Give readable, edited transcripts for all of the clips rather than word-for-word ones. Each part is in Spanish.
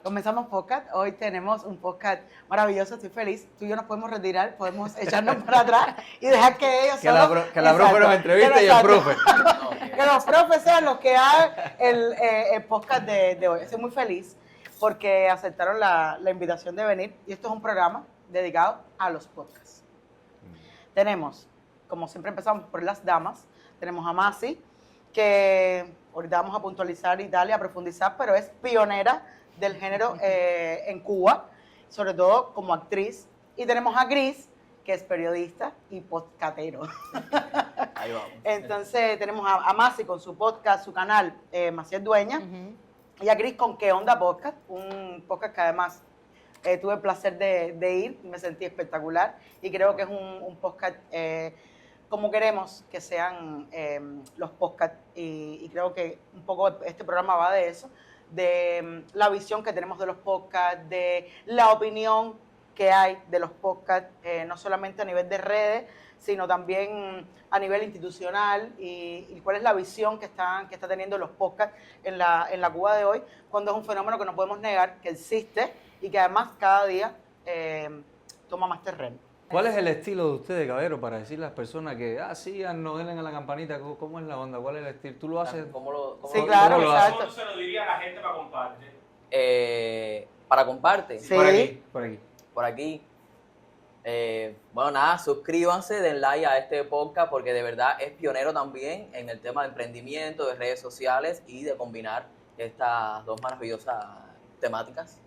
Comenzamos podcast. Hoy tenemos un podcast maravilloso. Estoy feliz. Tú y yo nos podemos retirar, podemos echarnos para atrás y dejar que ellos que la profe nos entreviste y el profe. Que los profes sean los que hagan el podcast de hoy. Estoy muy feliz porque aceptaron la invitación de venir y esto es un programa dedicado a los podcasts. Tenemos, como siempre empezamos por las damas, tenemos a Masi, que ahorita vamos a puntualizar y darle a profundizar, pero es pionera del género en Cuba, sobre todo como actriz. Y tenemos a Gris, que es periodista y podcastero. Ahí vamos. Entonces tenemos a Masi con su podcast, su canal, Maciel Dueña, y a Gris con ¿Qué Onda Podcast? Un podcast que además tuve el placer de ir, me sentí espectacular y creo que es un podcast como queremos que sean los podcasts y creo que un poco este programa va de eso, de la visión que tenemos de los podcasts, de la opinión que hay de los podcasts, no solamente a nivel de redes, sino también a nivel institucional y cuál es la visión que está teniendo los podcasts en la Cuba de hoy, cuando es un fenómeno que no podemos negar que existe y que además cada día toma más terreno. ¿Cuál es el estilo de ustedes, caballero, para decirle a las personas que, síganos, denle a la campanita? ¿Cómo es la onda? ¿Cuál es el estilo? ¿Tú lo haces? Sí, claro, exacto. ¿Cómo se lo diría a la gente para compartir? Para comparte. Sí. Por aquí. Bueno, nada, suscríbanse, den like a este podcast porque de verdad es pionero también en el tema de emprendimiento, de redes sociales y de combinar estas dos maravillosas temáticas.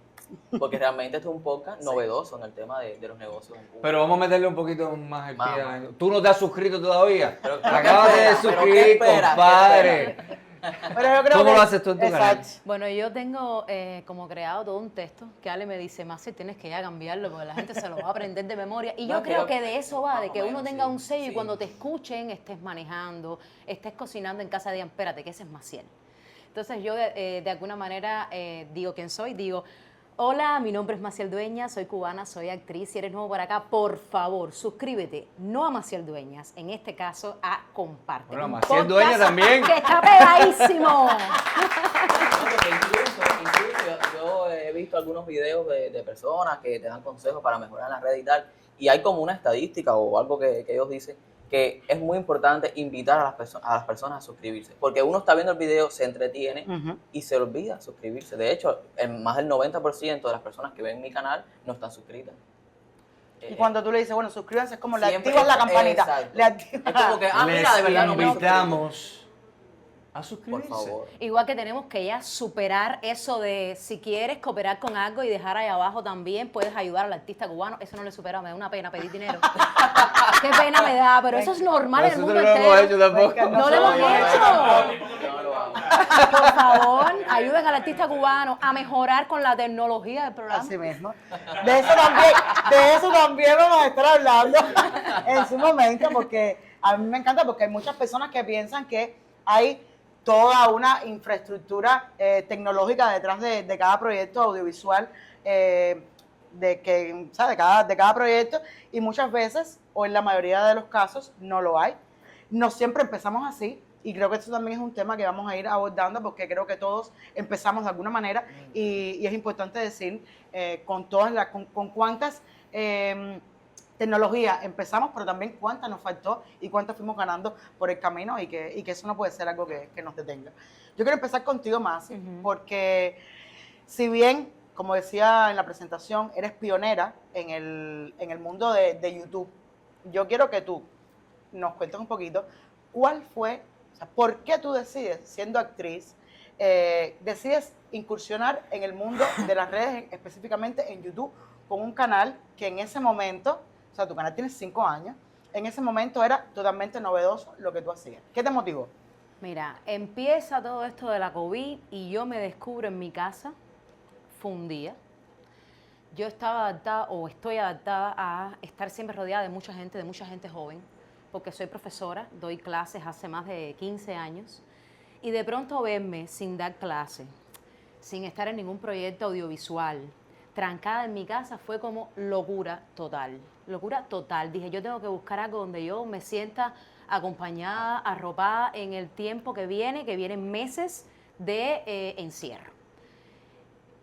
Porque realmente este es un podcast novedoso en el tema de los negocios en Cuba. Pero vamos a meterle un poquito más el pie a la gente. ¿Tú no te has suscrito todavía? Pero, Acabas de suscribir, ¿qué esperas? compadre. Pero yo creo ¿Cómo que, lo haces tú en tu canal? Bueno, yo tengo como creado todo un texto que Ale me dice, Masi, tienes que ya cambiarlo porque la gente se lo va a aprender de memoria. Y yo No, creo creo que de eso va, más de o que uno menos, tenga sí, un sello y sí. cuando te escuchen, estés manejando, estés cocinando en casa, digan, espérate, que ese es Maciel. Entonces yo de alguna manera digo quién soy, digo, hola, mi nombre es Maciel Dueñas, soy cubana, soy actriz. Si eres nuevo por acá, por favor, suscríbete, no a Maciel Dueñas, en este caso a Comparte. Bueno, Un Maciel podcast Dueñas también. Que está pegadísimo. Incluso yo he visto algunos videos de personas que te dan consejos para mejorar en las redes y tal, y hay como una estadística o algo que ellos dicen que es muy importante invitar a las personas a suscribirse, porque uno está viendo el video, se entretiene y se olvida suscribirse. De hecho, más del 90% de las personas que ven mi canal no están suscritas. y cuando tú le dices, bueno, suscríbanse, es como le Siempre- activas la campanita. exacto. Le activas. Es como que, mira, de verdad no me invitamos a Por suscribirse. favor. Igual que tenemos que ya superar eso de si quieres cooperar con algo y dejar ahí abajo también puedes ayudar al artista cubano. Eso no lo he superado, me da una pena pedir dinero. Qué pena me da, pero eso es normal en el mundo Nosotros no lo hemos entero. hecho tampoco. No lo hemos hecho. No lo hago. Por favor, ayuden al artista cubano a mejorar con la tecnología del programa. Así mismo. De eso también vamos a estar hablando en su momento, porque a mí me encanta, porque hay muchas personas que piensan que hay toda una infraestructura tecnológica detrás de cada proyecto audiovisual, de cada proyecto, y muchas veces, o en la mayoría de los casos, no lo hay. No siempre empezamos así, y creo que eso también es un tema que vamos a ir abordando, porque creo que todos empezamos de alguna manera, y es importante decir con cuántas tecnología empezamos, pero también cuánta nos faltó y cuántas fuimos ganando por el camino y que eso no puede ser algo que nos detenga. Yo quiero empezar contigo, Masi, porque si bien, como decía en la presentación, eres pionera en el mundo de YouTube, yo quiero que tú nos cuentes un poquito cuál fue, o sea, por qué tú decides, siendo actriz, decides incursionar en el mundo de las redes, específicamente en YouTube, con un canal que en ese momento, o sea, tu canal tiene 5 años, en ese momento era totalmente novedoso lo que tú hacías. ¿Qué te motivó? Mira, empieza todo esto de la COVID y yo me descubro en mi casa, fue un día. Yo estaba adaptada o estoy adaptada a estar siempre rodeada de mucha gente joven, porque soy profesora, doy clases hace más de 15 años, y de pronto verme sin dar clase, sin estar en ningún proyecto audiovisual, trancada en mi casa, fue como locura total. Locura total. Dije, yo tengo que buscar algo donde yo me sienta acompañada, arropada en el tiempo que vienen meses de encierro.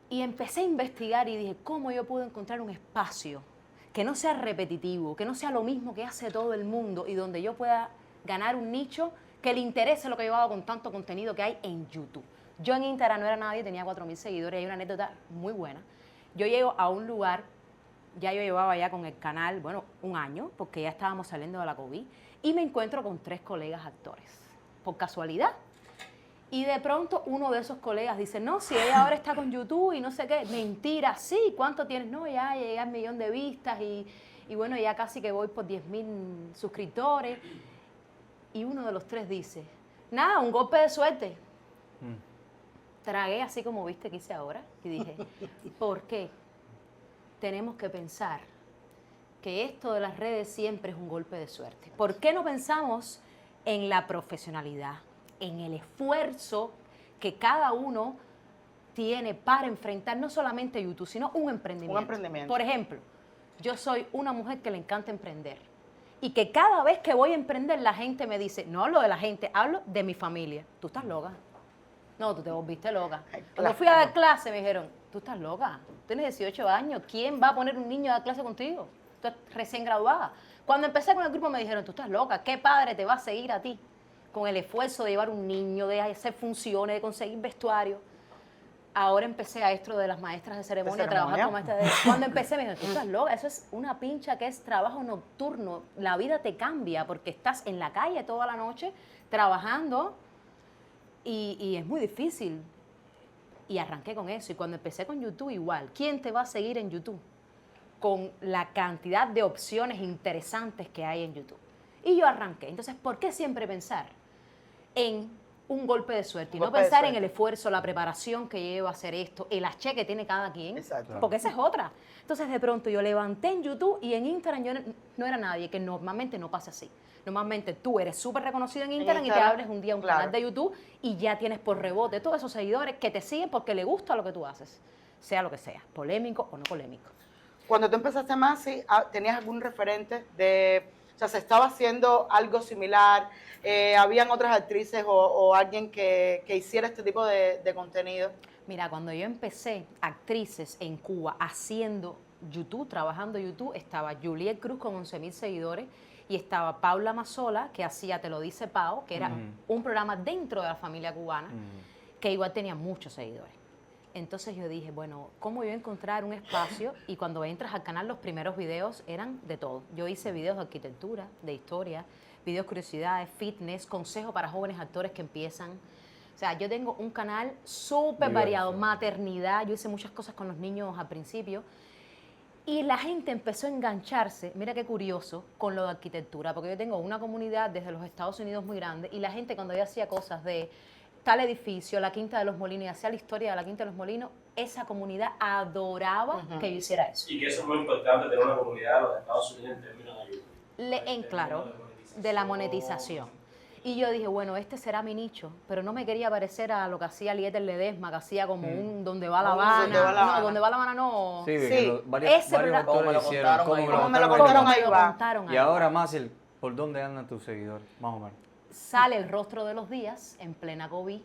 Y empecé a investigar y dije, ¿cómo yo puedo encontrar un espacio que no sea repetitivo, que no sea lo mismo que hace todo el mundo y donde yo pueda ganar un nicho que le interese lo que yo hago con tanto contenido que hay en YouTube? Yo en Instagram no era nadie, tenía 4.000 seguidores. Hay una anécdota muy buena. Yo llego a un lugar, ya yo llevaba ya con el canal, bueno, un año, porque ya estábamos saliendo de la COVID, y me encuentro con 3 colegas actores, por casualidad. Y de pronto uno de esos colegas dice, no, si ella ahora está con YouTube y no sé qué. Mentira, sí, ¿cuánto tienes? No, ya llegué al 1.000.000 de vistas y bueno, ya casi que voy por 10.000 suscriptores. Y uno de los 3 dice, nada, un golpe de suerte. Tragué así como viste que hice ahora y dije, ¿por qué tenemos que pensar que esto de las redes siempre es un golpe de suerte? ¿Por qué no pensamos en la profesionalidad, en el esfuerzo que cada uno tiene para enfrentar no solamente YouTube, sino un emprendimiento? Un emprendimiento. Por ejemplo, yo soy una mujer que le encanta emprender y que cada vez que voy a emprender la gente me dice, no hablo de la gente, hablo de mi familia. ¿Tú estás loca? No, tú te volviste loca. Ay, Cuando fui a dar clase me dijeron, tú estás loca, tienes 18 años, ¿quién va a poner un niño a dar clase contigo? Tú eres recién graduada. Cuando empecé con el grupo me dijeron, tú estás loca, ¿qué padre te va a seguir a ti? Con el esfuerzo de llevar un niño, de hacer funciones, de conseguir vestuario. Ahora empecé a esto de las maestras de ceremonia, a trabajar como maestra de... Cuando empecé me dijeron, tú estás loca, eso es una pincha que es trabajo nocturno. La vida te cambia porque estás en la calle toda la noche trabajando y es muy difícil. Y arranqué con eso. Y cuando empecé con YouTube igual, ¿quién te va a seguir en YouTube? Con la cantidad de opciones interesantes que hay en YouTube. Y yo arranqué. Entonces, ¿por qué siempre pensar en un golpe de suerte y no pensar en el esfuerzo, la preparación que lleva a hacer esto, el haché que tiene cada quien? Exacto. Porque esa es otra. Entonces, de pronto yo levanté en YouTube y en Instagram yo no era nadie, que normalmente no pasa así. Normalmente tú eres súper reconocido en Instagram y te abres un día un canal de YouTube y ya tienes por rebote todos esos seguidores que te siguen porque les gusta lo que tú haces, sea lo que sea, polémico o no polémico. Cuando tú empezaste más, ¿sí? ¿Tenías algún referente de, o sea, se estaba haciendo algo similar? ¿Habían otras actrices o alguien que hiciera este tipo de contenido? Mira, cuando yo empecé actrices en Cuba haciendo YouTube, trabajando YouTube, estaba Juliet Cruz con 11.000 seguidores y estaba Paula Mazzola, que hacía Te lo dice Pao, que era un programa dentro de la familia cubana, que igual tenía muchos seguidores. Entonces yo dije, bueno, ¿cómo yo encontrar un espacio? Y cuando entras al canal, los primeros videos eran de todo. Yo hice videos de arquitectura, de historia, videos curiosidades, fitness, consejos para jóvenes actores que empiezan. O sea, yo tengo un canal súper variado, maternidad, yo hice muchas cosas con los niños al principio. Y la gente empezó a engancharse, mira qué curioso, con lo de arquitectura, porque yo tengo una comunidad desde los Estados Unidos muy grande y la gente cuando yo hacía cosas de tal edificio, la Quinta de los Molinos, y hacía la historia de la Quinta de los Molinos, esa comunidad adoraba que yo hiciera eso. Y que eso es muy importante, tener una comunidad de los Estados Unidos en términos de Claro, de la monetización. Y yo dije, bueno, este será mi nicho, pero no me quería parecer a lo que hacía Lieter Ledesma, que hacía como un Donde va la Habana. No, Donde va la Habana no. Sí, varios actores lo hicieron. Como me lo contaron, ahí va. Y ahora, Maciel, ¿por dónde andan tus seguidores? Más o menos. Sale El rostro de los días en plena COVID.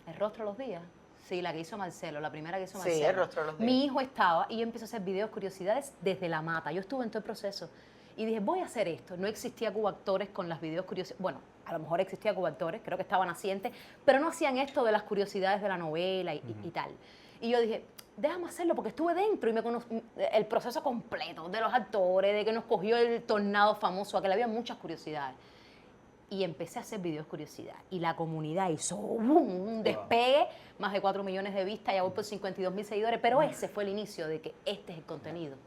¿El rostro de los días? Sí, la que hizo Marcelo, la primera que hizo Marcelo. Sí, El rostro de los días. Mi hijo estaba y yo empecé a hacer videos curiosidades desde la mata. Yo estuve en todo el proceso y dije, voy a hacer esto. No existía Cuba Actores con las videos curiosidades. Bueno, a lo mejor existía Cuba Actores, creo que estaban nacientes, pero no hacían esto de las curiosidades de la novela y tal. Y yo dije, déjame hacerlo porque estuve dentro y me conocí el proceso completo de los actores, de que nos cogió el tornado famoso, a que le había muchas curiosidades. Y empecé a hacer videos curiosidad. Y la comunidad hizo un despegue, más de 4 millones de vistas, ya voy por 52.000 seguidores, pero ese fue el inicio de que este es el contenido.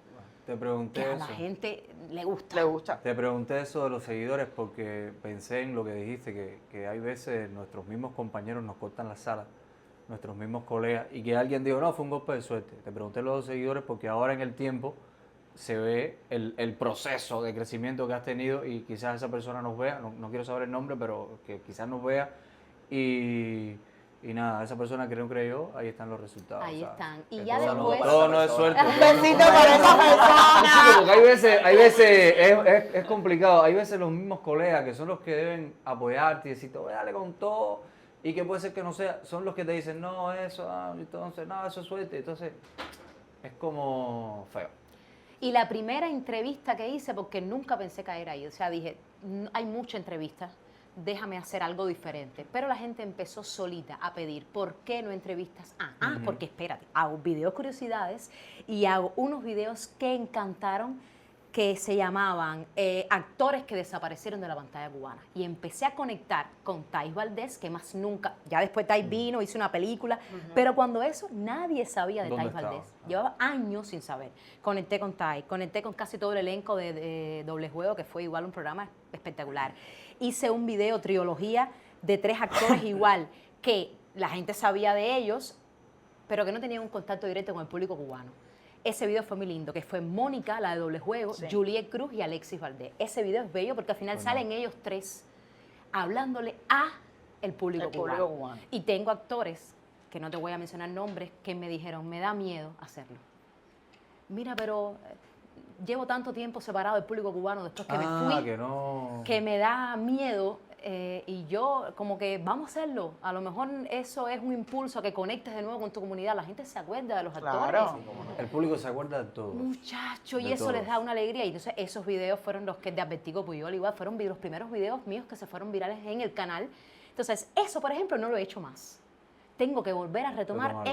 Te pregunté que a eso. la gente le gusta. Le gusta. Te pregunté eso de los seguidores porque pensé en lo que dijiste, que hay veces nuestros mismos compañeros nos cortan la sala, nuestros mismos colegas, y que alguien dijo, no, fue un golpe de suerte. Te pregunté los seguidores porque ahora en el tiempo se ve el proceso de crecimiento que has tenido y quizás esa persona nos vea, no quiero saber el nombre, pero que quizás nos vea y nada, esa persona que no creyó, ahí están los resultados. Ahí ¿sabes? están. Y Que ya todo después... todo no es suerte. Un besito para esa persona. Sí, porque hay veces es complicado, hay veces los mismos colegas que son los que deben apoyarte y decirte, oye, dale con todo, y que puede ser que no sea, son los que te dicen, no, eso, entonces, no, eso es suerte, entonces es como feo. Y la primera entrevista que hice, porque nunca pensé caer ahí, o sea, dije, hay mucha entrevista, déjame hacer algo diferente. Pero la gente empezó solita a pedir, ¿por qué no entrevistas? Porque espérate, hago videos curiosidades y hago unos videos que encantaron, que se llamaban actores que desaparecieron de la pantalla cubana. Y empecé a conectar con Thais Valdés, que más nunca, ya después Thais vino, hizo una película, pero cuando eso nadie sabía de ¿Dónde Thais estaba? Valdés. Llevaba años sin saber. Conecté con Thais, conecté con casi todo el elenco de Doble Juego, que fue igual un programa espectacular. Hice un video, trilogía, de 3 actores igual, que la gente sabía de ellos, pero que no tenían un contacto directo con el público cubano. Ese video fue muy lindo, que fue Mónica, la de Doble Juego, Sí. Juliet Cruz y Alexis Valdés. Ese video es bello porque al final salen ellos 3 hablándole a el público cubano. Y tengo actores, que no te voy a mencionar nombres, que me dijeron, me da miedo hacerlo. Mira, pero llevo tanto tiempo separado del público cubano después que me fui, que no. que me da miedo. Y yo como que vamos a hacerlo, a lo mejor eso es un impulso a que conectes de nuevo con tu comunidad, la gente se acuerda de los Claro. actores, El público se acuerda de todo. muchachos, y De eso les todos. da una alegría. Y entonces esos videos fueron los que de Advertigo Puyol, igual fueron los primeros videos míos que se fueron virales en el canal. Entonces eso, por ejemplo, no lo he hecho más. Tengo que volver a retomar Retomarlo.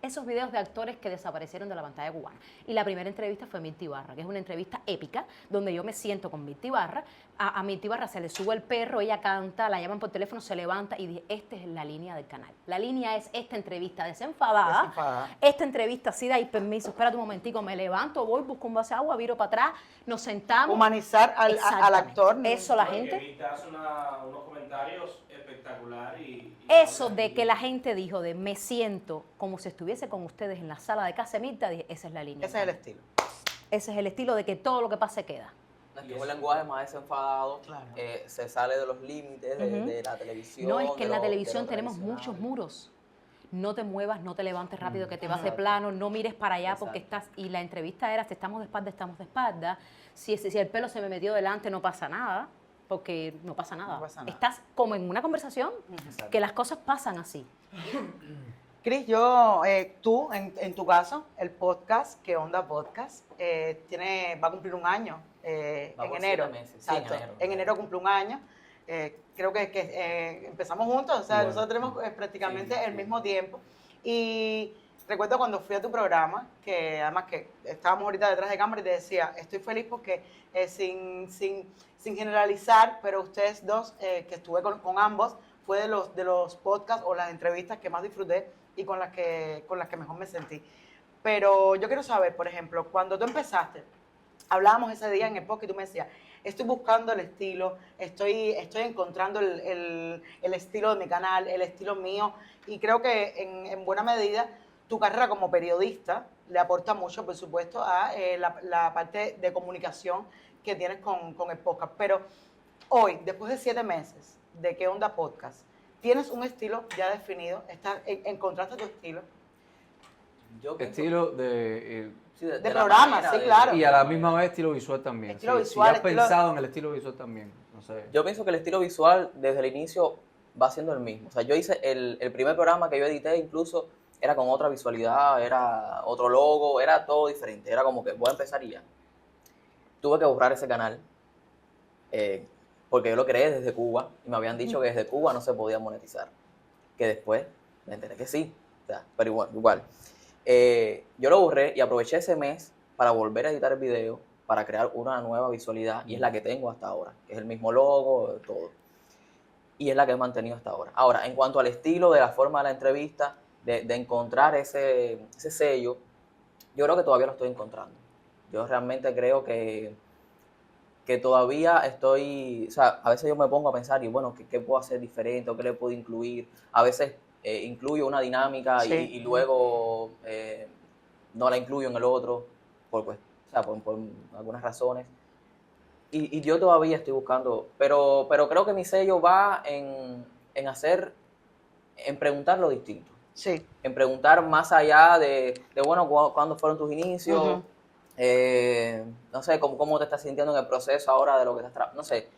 esos videos de actores que desaparecieron de la pantalla cubana. Y la primera entrevista fue Mirtha Ibarra, que es una entrevista épica, donde yo me siento con Mirtha Ibarra. A Mirtha Ibarra se le sube el perro, ella canta, la llaman por teléfono, se levanta y dije, esta es la línea del canal. La línea es esta entrevista desenfadada. Desenfadada. Esta entrevista sí da y permiso, espérate un momentico, me levanto, voy, busco un vaso de agua, viro para atrás, nos sentamos. Humanizar al Exactamente. actor. Eso la No, y gente... Evita hace unos comentarios espectaculares y Eso habla de y- que la gente dijo de me siento como si estuviese con ustedes en la sala de casa de Mirtha, dije, esa es la línea. Ese es el estilo. Ese es el estilo de que todo lo que pase queda. Es que es un lenguaje más desenfadado, Claro. se sale de los límites de la televisión. No, es que de en la lo- de lo televisión tenemos tradicional. muchos muros. No te muevas, no te levantes rápido, que te vas de Exacto. plano, no mires para allá porque Exacto. estás... Y la entrevista era, si estamos de espalda. Si el pelo se me metió delante, no pasa nada, porque no pasa nada. No pasa nada. Estás como en una conversación, Exacto. que las cosas pasan así. Cris, tú, en tu caso, el podcast, ¿Qué Onda Podcast? Va a cumplir un año Va en por enero. 7 meses, sí, en Exacto. enero. En enero cumple un año. Creo que empezamos juntos, o sea, Igual. nosotros tenemos prácticamente Sí, el sí. mismo tiempo. Y recuerdo cuando fui a tu programa, que además que estábamos ahorita detrás de cámara y te decía, estoy feliz porque sin generalizar, pero ustedes dos, que estuve con ambos, fue de los podcasts o las entrevistas que más disfruté y con las que mejor me sentí. Pero yo quiero saber, por ejemplo, cuando tú empezaste, hablábamos ese día en el podcast y tú me decías, estoy buscando el estilo, estoy encontrando el estilo de mi canal, el estilo mío, y creo que en buena medida tu carrera como periodista le aporta mucho, por supuesto, a la parte de comunicación que tienes con el podcast. Pero hoy, después de 7 meses de ¿Qué Onda Podcast?, ¿tienes un estilo ya definido? ¿Encontraste tu estilo? Yo pienso- Estilo de... sí, de de la programa, manera sí, de- claro. y a la misma vez estilo visual también. Estilo sí. visual, Si has estilo- pensado en el estilo visual también, no sé. Yo pienso que el estilo visual desde el inicio va siendo el mismo. O sea, yo hice el primer programa que yo edité incluso era con otra visualidad, era otro logo, era todo diferente. Era como que voy a empezar y ya. Tuve que borrar ese canal porque yo lo creé desde Cuba y me habían dicho que desde Cuba no se podía monetizar. Que después me enteré que sí. O sea, pero igual. Yo lo borré y aproveché ese mes para volver a editar el video, para crear una nueva visualidad y es la que tengo hasta ahora, que es el mismo logo, todo. Y es la que he mantenido hasta ahora. Ahora, en cuanto al estilo, de la forma de la entrevista, de encontrar ese sello, yo creo que todavía lo estoy encontrando. Yo realmente creo que todavía estoy, o sea, a veces yo me pongo a pensar y bueno, ¿qué puedo hacer diferente o qué le puedo incluir? A veces incluyo una dinámica Sí. y luego no la incluyo en el otro por algunas razones. Y yo todavía estoy buscando, pero creo que mi sello va en preguntar lo distinto, Sí. en preguntar más allá de bueno, ¿cuándo fueron tus inicios? Ujú. No sé, cómo te estás sintiendo en el proceso ahora de lo que estás no sé,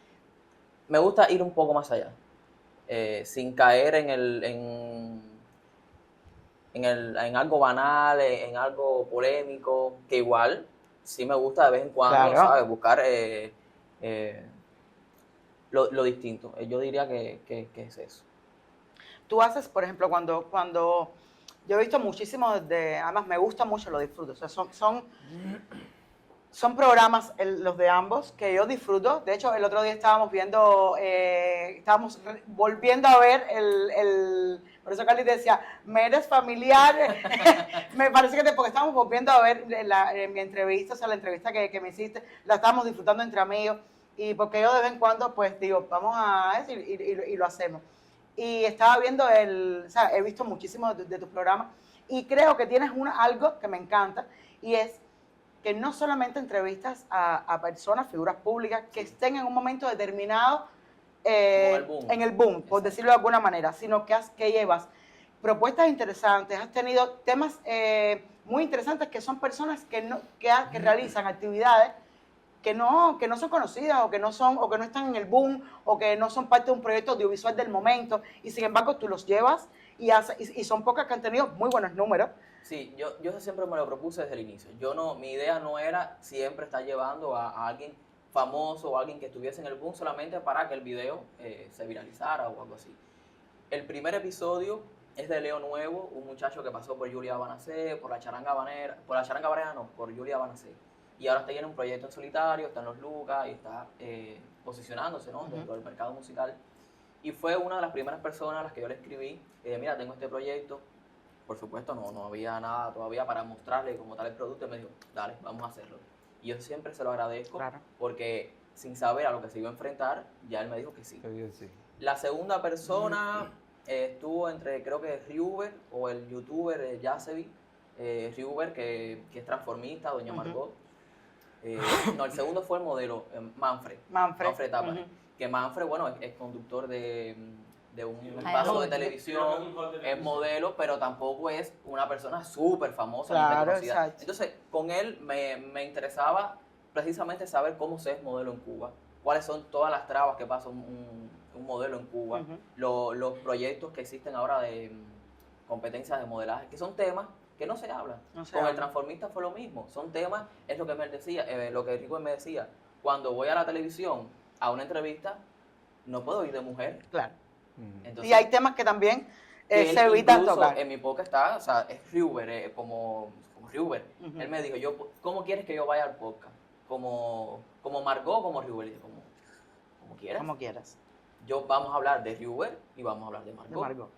me gusta ir un poco más allá. sin caer en algo banal, en algo polémico, que igual sí me gusta de vez en cuando, Claro. ¿sabes? Buscar lo distinto. Yo diría que es eso. Tú haces, por ejemplo, cuando yo he visto muchísimo, además me gusta mucho, lo disfruto. O sea, son programas, los de ambos, que yo disfruto. De hecho, el otro día estábamos volviendo a ver por eso Carly decía, me eres familiar. Me parece porque estábamos volviendo a ver mi entrevista, o sea, la entrevista que me hiciste, la estábamos disfrutando entre amigos. Y porque yo de vez en cuando, pues digo, vamos a eso y lo hacemos. Y estaba viendo o sea, he visto muchísimos de tus programas y creo que tienes algo que me encanta y es que no solamente entrevistas a personas, figuras públicas, que estén en un momento determinado en el boom, por decirlo de alguna manera, sino que llevas propuestas interesantes, has tenido temas muy interesantes que son personas que realizan actividades que no son conocidas o que no están en el boom o que no son parte de un proyecto audiovisual del momento y sin embargo tú los llevas y son pocas que han tenido muy buenos números. Sí, yo siempre me lo propuse desde el inicio. Mi idea no era siempre estar llevando a alguien famoso o alguien que estuviese en el boom solamente para que el video se viralizara o algo así. El primer episodio es de Leo Nuevo, un muchacho que pasó por Julia Banacé, por la charanga banera no, por Julia Banacé. Y ahora está en un proyecto en solitario, está en los Lucas y está posicionándose, ¿no? Dentro del mercado musical. Y fue una de las primeras personas a las que yo le escribí, mira, tengo este proyecto. Por supuesto, no había nada todavía para mostrarle como tal el producto. Y me dijo, dale, vamos a hacerlo. Y yo siempre se lo agradezco, claro, porque sin saber a lo que se iba a enfrentar, ya él me dijo que sí. Sí. La segunda persona estuvo entre, creo que Ryuber o el youtuber Yasevi. Ryuber, que es transformista, doña Margot. No, el segundo fue el modelo, Manfred Tápara. Que Manfred, bueno, es conductor de un espacio de televisión, es modelo, pero tampoco es una persona súper famosa, ni reconocida. Exacto. Entonces, con él me interesaba precisamente saber cómo se es modelo en Cuba, cuáles son todas las trabas que pasa un modelo en Cuba, los proyectos que existen ahora de competencias de modelaje, que son temas que no se hablan. Con el transformista fue lo mismo, son temas, es lo que me decía, lo que Rico me decía, cuando voy a la televisión, a una entrevista, no puedo ir de mujer. Claro. Entonces, y hay temas que también se evitan tocar. En mi podcast está, o sea, es Ryuber, como Ryuber. Él me dijo, ¿cómo quieres que yo vaya al podcast? ¿Como Margot o como Ryuber? Como quieras. Como quieras. Vamos a hablar de Ryuber y vamos a hablar de Margot.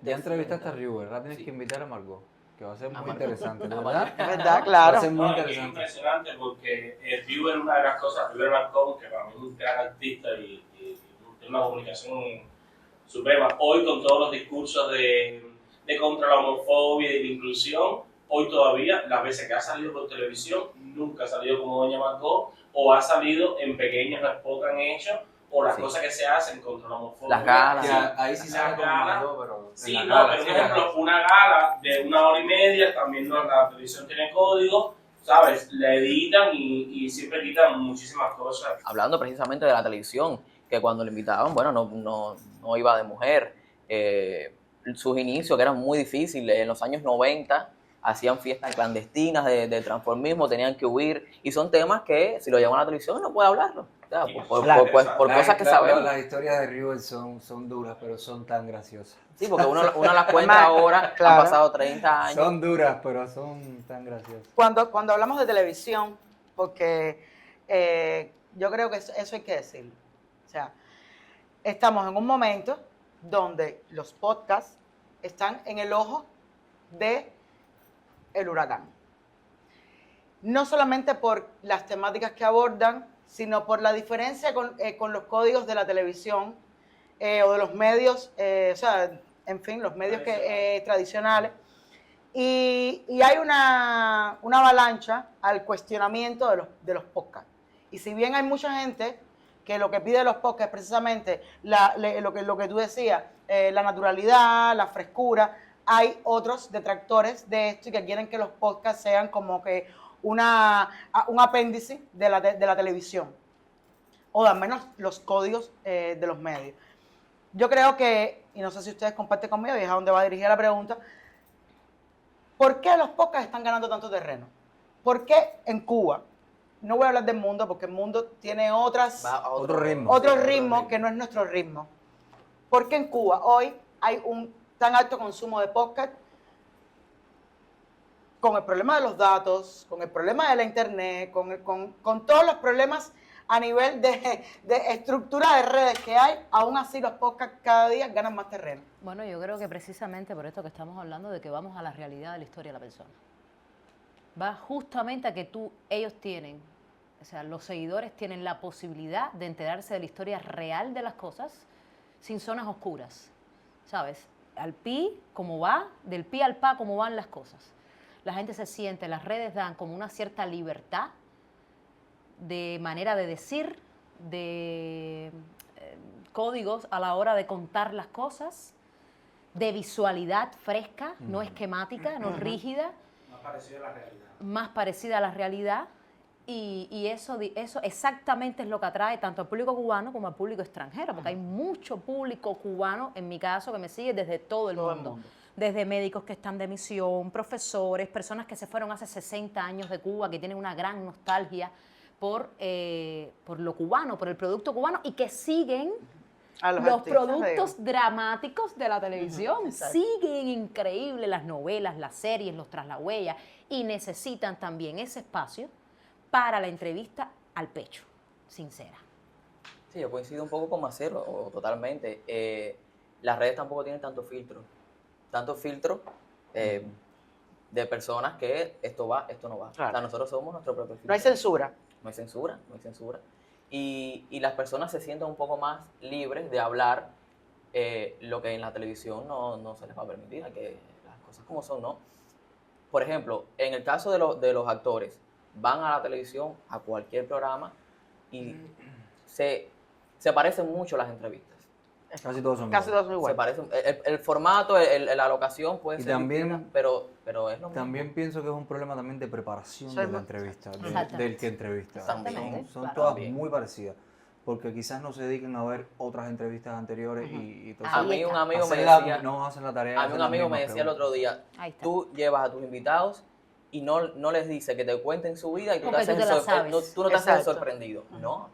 Ya entrevistaste a Ryuber, ahora tienes que invitar a Margot, que va a ser muy interesante, ¿verdad? ¿Verdad? Claro. Va a ser muy interesante. Es impresionante porque Ryuber es una de las cosas, Ryuber Marcón, que para mí es un gran artista y tiene una comunicación suprema. Hoy, con todos los discursos de contra la homofobia y de la inclusión, hoy todavía, las veces que ha salido por televisión, nunca ha salido como Doña Margot, o ha salido en pequeños spots que han hecho, o las cosas que se hacen contra la homofobia. Las galas. Ya, ahí sí sale como Margot, pero... Sí, pero por ejemplo, una gala de 1 hora y media, también la televisión tiene código, ¿sabes? La editan y siempre quitan muchísimas cosas. Hablando precisamente de la televisión, que cuando le invitaban, bueno, no iba de mujer. Sus inicios, que eran muy difíciles, en los años 90, hacían fiestas clandestinas de transformismo, tenían que huir, y son temas que si lo llevan a la televisión no puede hablarlo. O sea, por cosas que sabemos. Las historias de Ryuber son duras, pero son tan graciosas. Sí, porque uno las cuenta ahora, claro, han pasado 30 años. Son duras, pero son tan graciosas. Cuando hablamos de televisión, porque yo creo que eso hay que decirlo. O sea, estamos en un momento donde los podcasts están en el ojo del huracán. No solamente por las temáticas que abordan, sino por la diferencia con los códigos de la televisión o de los medios, o sea, en fin, los medios tradicionales. Y hay una avalancha al cuestionamiento de los podcasts. Y si bien hay mucha gente que lo que pide los podcasts es precisamente lo que tú decías, la naturalidad, la frescura, hay otros detractores de esto y que quieren que los podcasts sean como que un apéndice de la televisión, o al menos los códigos de los medios. yo creo que, y no sé si ustedes comparten conmigo, y es a donde va dirigida la pregunta, ¿por qué los podcasts están ganando tanto terreno? ¿Por qué en Cuba? No voy a hablar del mundo, porque el mundo tiene Va a Otro ritmo. otro ritmo que no es nuestro ritmo. ¿Por qué en Cuba hoy hay un tan alto consumo de podcast? Con el problema de los datos, con el problema de la internet, con todos los problemas a nivel de estructura de redes que hay, aún así los podcasts cada día ganan más terreno. Bueno, yo creo que precisamente por esto que estamos hablando de que vamos a la realidad de la historia de la persona. Va justamente a que ellos tienen, o sea, los seguidores tienen la posibilidad de enterarse de la historia real de las cosas sin zonas oscuras, ¿sabes? Al pi, cómo va, del pi al pa, cómo van las cosas. La gente se siente, las redes dan como una cierta libertad de manera de decir, de códigos a la hora de contar las cosas, de visualidad fresca, no esquemática, no rígida. Más parecida a la realidad. Más parecida a la realidad. Y eso exactamente es lo que atrae tanto al público cubano como al público extranjero, porque hay mucho público cubano, en mi caso, que me sigue desde todo el mundo. Desde médicos que están de misión, profesores, personas que se fueron hace 60 años de Cuba, que tienen una gran nostalgia por lo cubano, por el producto cubano, y que siguen A los artistas productos dramáticos de la televisión. exacto. Siguen increíbles las novelas, las series, los tras la huella, y necesitan también ese espacio para la entrevista al pecho, sincera. Sí, yo coincido un poco con Macero, totalmente. Las redes tampoco tienen tanto filtro de personas que esto va, esto no va. Claro. O sea, nosotros somos nuestro propio filtro. No hay censura. No hay censura, no hay censura. Y las personas se sienten un poco más libres de hablar lo que en la televisión no se les va a permitir, que las cosas como son, ¿no? Por ejemplo, en el caso de los actores, van a la televisión, a cualquier programa, y se parecen mucho las entrevistas. Casi todos son Casi iguales. todos son Se iguales. parecen, el formato, la locación puede Y ser también- distinta, pero es lo mismo. También pienso que es un problema también de preparación Soy de la muy- entrevista, Exactamente. del que entrevista. Exactamente, Son claro. todas También. muy parecidas, porque quizás no se dediquen a ver otras entrevistas anteriores y entonces A Ahí mí está. un amigo me hacen decía... no hacen la tarea. A mí hacen un las amigo me mismas decía el otro día, Ahí está. tú llevas a tus invitados y no les dices que te cuenten su vida y tú, Porque tú te la sabes. tú no te haces el Exacto. sorprendido. No.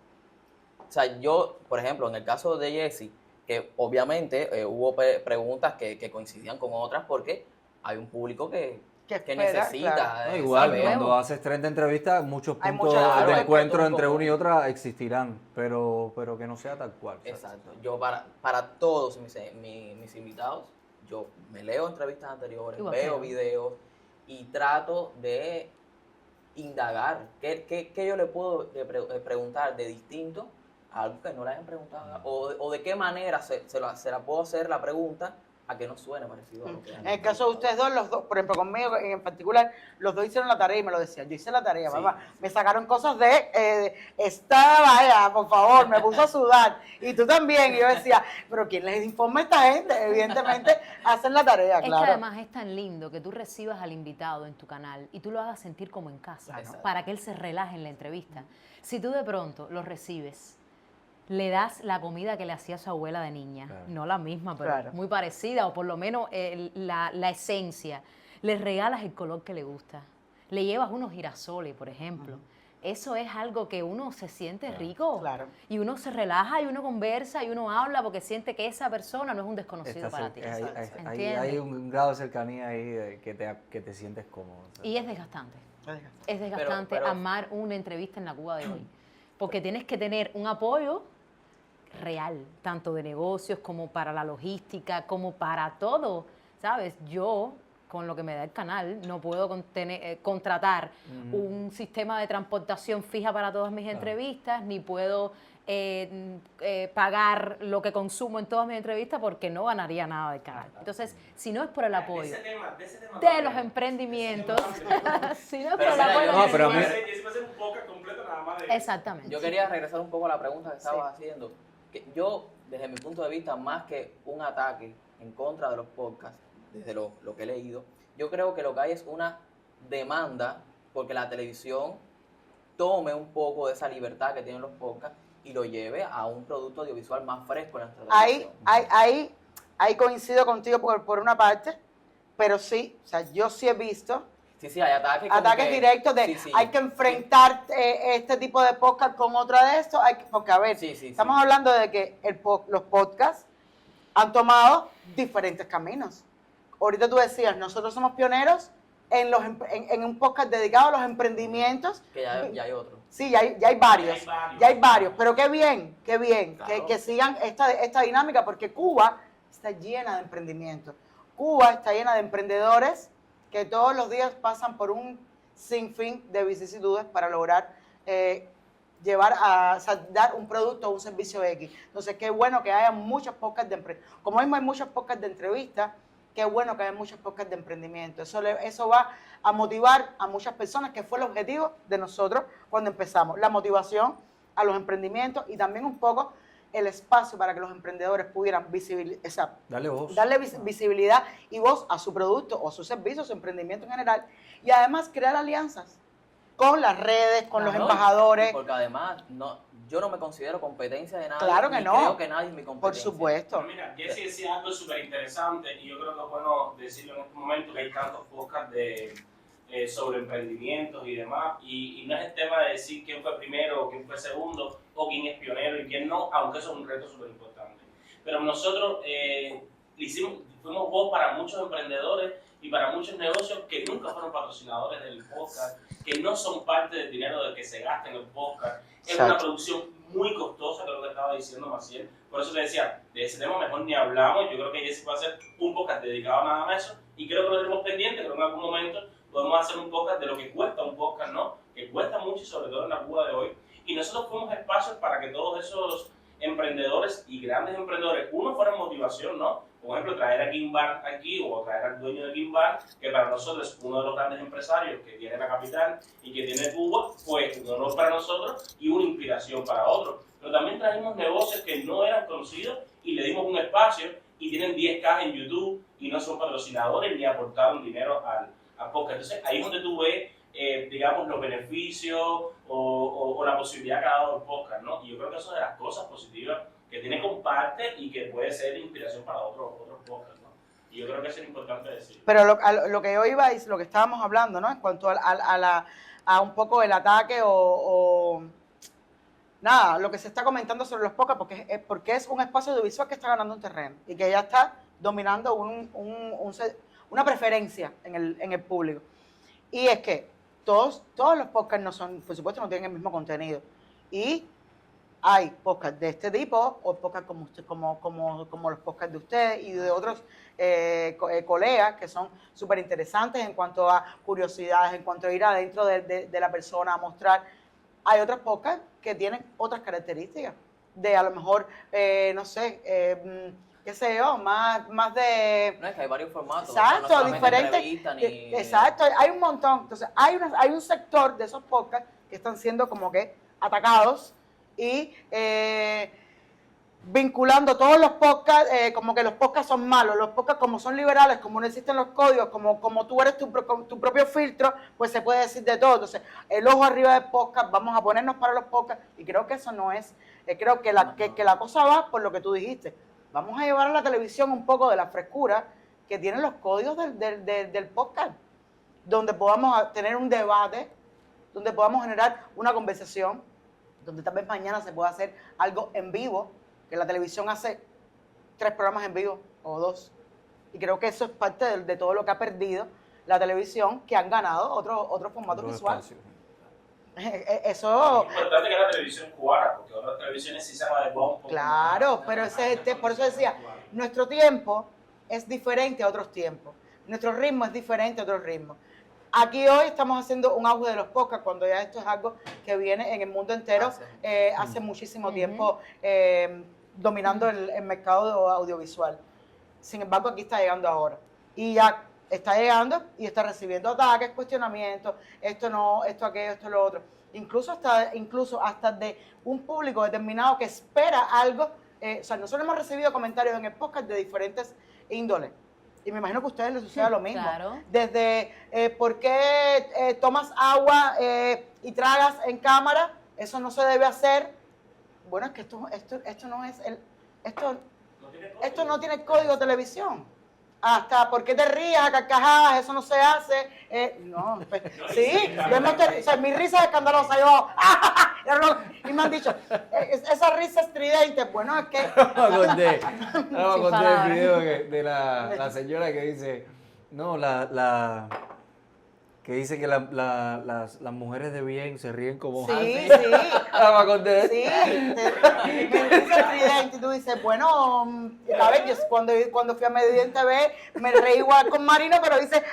O sea, yo, por ejemplo, en el caso de Jessy, que obviamente hubo preguntas que coincidían con otras porque hay un público que espera, necesita claro. No, igual, saber. cuando haces 30 entrevistas, muchos Hay puntos muchas- de claro, encuentro hay entre puntos una y otra existirán, pero que no sea tal cual. ¿sabes? Exacto. Yo para todos mis invitados, yo me leo entrevistas anteriores, Igual que veo yo. videos y trato de indagar qué yo le puedo preguntar de distinto a algo que no le hayan preguntado o de qué manera se la puedo hacer la pregunta a que no suene parecido a lo que En el caso de ustedes dos, los dos, por ejemplo, conmigo en particular, los dos hicieron la tarea y me lo decían. Yo hice la tarea, Sí. mamá. Me sacaron cosas estaba allá, por favor, me puso a sudar. Y tú también. Y yo decía, pero ¿quién les informa a esta gente? Evidentemente, hacen la tarea, Es claro. que además es tan lindo que tú recibas al invitado en tu canal y tú lo hagas sentir como en casa, ¿no? Exacto. Para que él se relaje en la entrevista. Si tú de pronto lo recibes, le das la comida que le hacía su abuela de niña, Claro. no la misma, pero Claro. muy parecida, o por lo menos la esencia, le regalas el color que le gusta, le llevas unos girasoles, por ejemplo. Eso es algo que uno se siente rico. Claro. Y uno se relaja y uno conversa y uno habla porque siente que esa persona no es un desconocido Está para cer- ti. hay ¿Entiendes? un grado de cercanía ahí que te sientes cómodo. ¿sabes? Y es desgastante. Es desgastante pero- armar una entrevista en la Cuba de hoy. Porque tienes que tener un apoyo real, tanto de negocios como para la logística, como para todo. ¿Sabes? Yo, con lo que me da el canal, no puedo contratar un sistema de transportación fija para todas mis entrevistas, ni puedo pagar lo que consumo en todas mis entrevistas porque no ganaría nada del canal. Entonces, si no es por el apoyo De ese tema de los emprendimientos, si no es por Pero el mira, apoyo yo- de no, los pero a mí- emprendimientos. Ese va a ser un podcast completo nada más de Exactamente. Yo quería regresar un poco a la pregunta que estabas haciendo. Que yo, desde mi punto de vista, más que un ataque en contra de los podcasts, desde lo que he leído, yo creo que lo que hay es una demanda porque la televisión tome un poco de esa libertad que tienen los podcasts y lo lleve a un producto audiovisual más fresco en nuestra Ahí, televisión. ahí coincido contigo por una parte, pero sí, o sea, yo sí he visto Sí, hay ataques como ataques que- directos de sí, hay que enfrentar este tipo de podcast con otra de estos, porque a ver, Sí, sí, estamos sí. hablando de que los podcasts han tomado diferentes caminos. Ahorita tú decías, nosotros somos pioneros en un podcast dedicado a los emprendimientos. Que ya hay otro. Sí, ya hay varios, ya hay varios, pero qué bien, Claro. que sigan esta dinámica, porque Cuba está llena de emprendimientos. Cuba está llena de emprendedores que todos los días pasan por un sinfín de vicisitudes para lograr dar un producto o un servicio X. Entonces, qué bueno que haya muchos podcasts de emprendimiento. Como mismo hay muchos podcasts de entrevistas, qué bueno que haya muchos podcasts de emprendimiento. Eso va a motivar a muchas personas, que fue el objetivo de nosotros cuando empezamos. La motivación a los emprendimientos y también un poco el espacio para que los emprendedores pudieran Dale voz. darle visibilidad y voz a su producto o a su servicio, a su emprendimiento en general. Y además crear alianzas con las redes, con los Claro, embajadores. Porque además, yo no me considero competencia de nadie. Claro que ni no. creo que nadie es mi Por competencia. supuesto. Pero mira, Jesse decía algo súper interesante y yo creo que es bueno decirlo en este momento, que hay tantos podcasts sobre emprendimientos y demás, y no es el tema de decir quién fue primero o quién fue segundo o quién es pionero y quién no, aunque eso es un reto súper importante. Pero nosotros fuimos voz para muchos emprendedores y para muchos negocios que nunca fueron patrocinadores del podcast, que no son parte del dinero del que se gasta en el podcast. Es una Exacto. producción muy costosa, creo que estaba diciendo Maciel. Por eso te decía, de ese tema mejor ni hablamos. Yo creo que Jesse va a hacer un podcast dedicado nada más a eso y creo que lo tenemos pendiente, creo que en algún momento podemos hacer un podcast de lo que cuesta un podcast, ¿no? Que cuesta mucho y sobre todo en la Cuba de hoy. Y nosotros fuimos espacios para que todos esos emprendedores y grandes emprendedores, uno fuera motivación, ¿no? Por ejemplo, traer a Gimbar aquí o traer al dueño de Gimbar, que para nosotros es uno de los grandes empresarios que tiene la capital y que tiene Cuba, pues un honor para nosotros y una inspiración para otros. Pero también trajimos negocios que no eran conocidos y le dimos un espacio y tienen 10K en YouTube y no son patrocinadores ni aportaron dinero al podcast. Entonces ahí es donde tú ves, digamos, los beneficios o la posibilidad que ha dado el podcast, ¿no? Y yo creo que eso es de las cosas positivas que tiene Comparte y que puede ser inspiración para otros podcasts, ¿no? Y yo creo que eso es importante decir. Pero lo que yo iba es lo que estábamos hablando, ¿no? En cuanto a un poco el ataque nada, lo que se está comentando sobre los podcasts, porque es un espacio audiovisual que está ganando un terreno y que ya está dominando una preferencia en el público. Y es que todos los podcasts no son, por supuesto, no tienen el mismo contenido. Y hay podcasts de este tipo, o podcasts como los podcasts de ustedes y de otros colegas que son súper interesantes en cuanto a curiosidades, en cuanto a ir adentro de la persona a mostrar. Hay otros podcasts que tienen otras características, de a lo mejor, no sé, qué sé yo, más de... No, es que hay varios formatos. Exacto, no solamente diferentes. entrevistas ni- Exacto, hay un montón. Entonces, hay un sector de esos podcasts que están siendo como que atacados y vinculando todos los podcasts, como que los podcasts son malos, los podcasts como son liberales, como no existen los códigos, como tú eres tu propio filtro, pues se puede decir de todo. Entonces, el ojo arriba del podcast, vamos a ponernos para los podcasts, y creo que eso no es, creo que la cosa va por lo que tú dijiste. Vamos a llevar a la televisión un poco de la frescura que tienen los códigos del podcast, donde podamos tener un debate, donde podamos generar una conversación, donde tal vez mañana se pueda hacer algo en vivo, que la televisión hace 3 programas en vivo o 2. Y creo que eso es parte de todo lo que ha perdido la televisión, que han ganado otro formato Otro visual. espacio. Eso, Es importante que la televisión cubana, porque otras televisiones sí se han adecuado un poco. claro, más. pero por eso decía, nuestro tiempo es diferente a otros tiempos. Nuestro ritmo es diferente a otros ritmos. Aquí hoy estamos haciendo un auge de los podcasts, cuando ya esto es algo que viene en el mundo entero hace muchísimo tiempo dominando el mercado audiovisual. Sin embargo, aquí está llegando ahora. Y ya está llegando y está recibiendo ataques, cuestionamientos, esto no, esto aquello, esto lo otro. Incluso hasta de un público determinado que espera algo. O sea, nosotros hemos recibido comentarios en el podcast de diferentes índoles. Y me imagino que a ustedes les suceda lo mismo. Claro. Desde por qué tomas agua y tragas en cámara, eso no se debe hacer. bueno, es que esto no es esto No tiene código. Esto no tiene código de televisión. Hasta, ¿por qué te rías a carcajadas? Eso no se hace. No, pues, sí, o sea, mi risa es escandalosa. Yo, y me han dicho, esa risa estridente. Bueno, es que... Ahora me acordé Sin del palabras. video de la señora que dice, no, que dice que las mujeres de bien se ríen como... Sí, Ahora me acordé. sí. Mi risa estridente. Y tú dices, bueno, a ver, yo cuando fui a Mediodía TV, me reí igual con Marino, pero dice...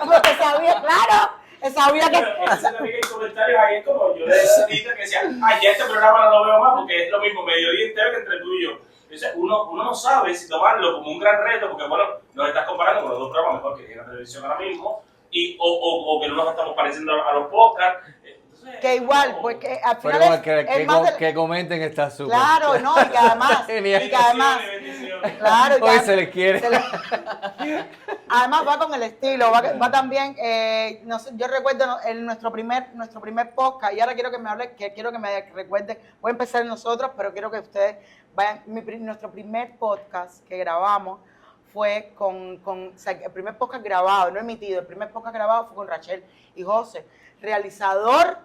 Porque sabía, claro. Sabía que... Pero ese también hay comentarios ahí, es como yo le decía que decía, ya este programa no lo veo más porque es lo mismo Mediodía entero que entre tú y yo. Entonces uno no sabe si tomarlo como un gran reto, porque bueno, nos estás comparando con los dos programas mejor que tiene la televisión ahora mismo, o que no nos estamos pareciendo a los podcasts. Entonces, Que igual, no. porque al Pero final igual es más de- que comenten está súper. Claro, no, y que además, Genial. Bendiciones. claro, Hoy se les quiere. además va con el estilo, va también, no sé, yo recuerdo nuestro primer podcast, y ahora quiero que me recuerden, voy a empezar nosotros, pero quiero que ustedes vayan, nuestro primer podcast que grabamos fue o sea, el primer podcast grabado, no emitido, el primer podcast grabado fue con Rachel y José, realizador,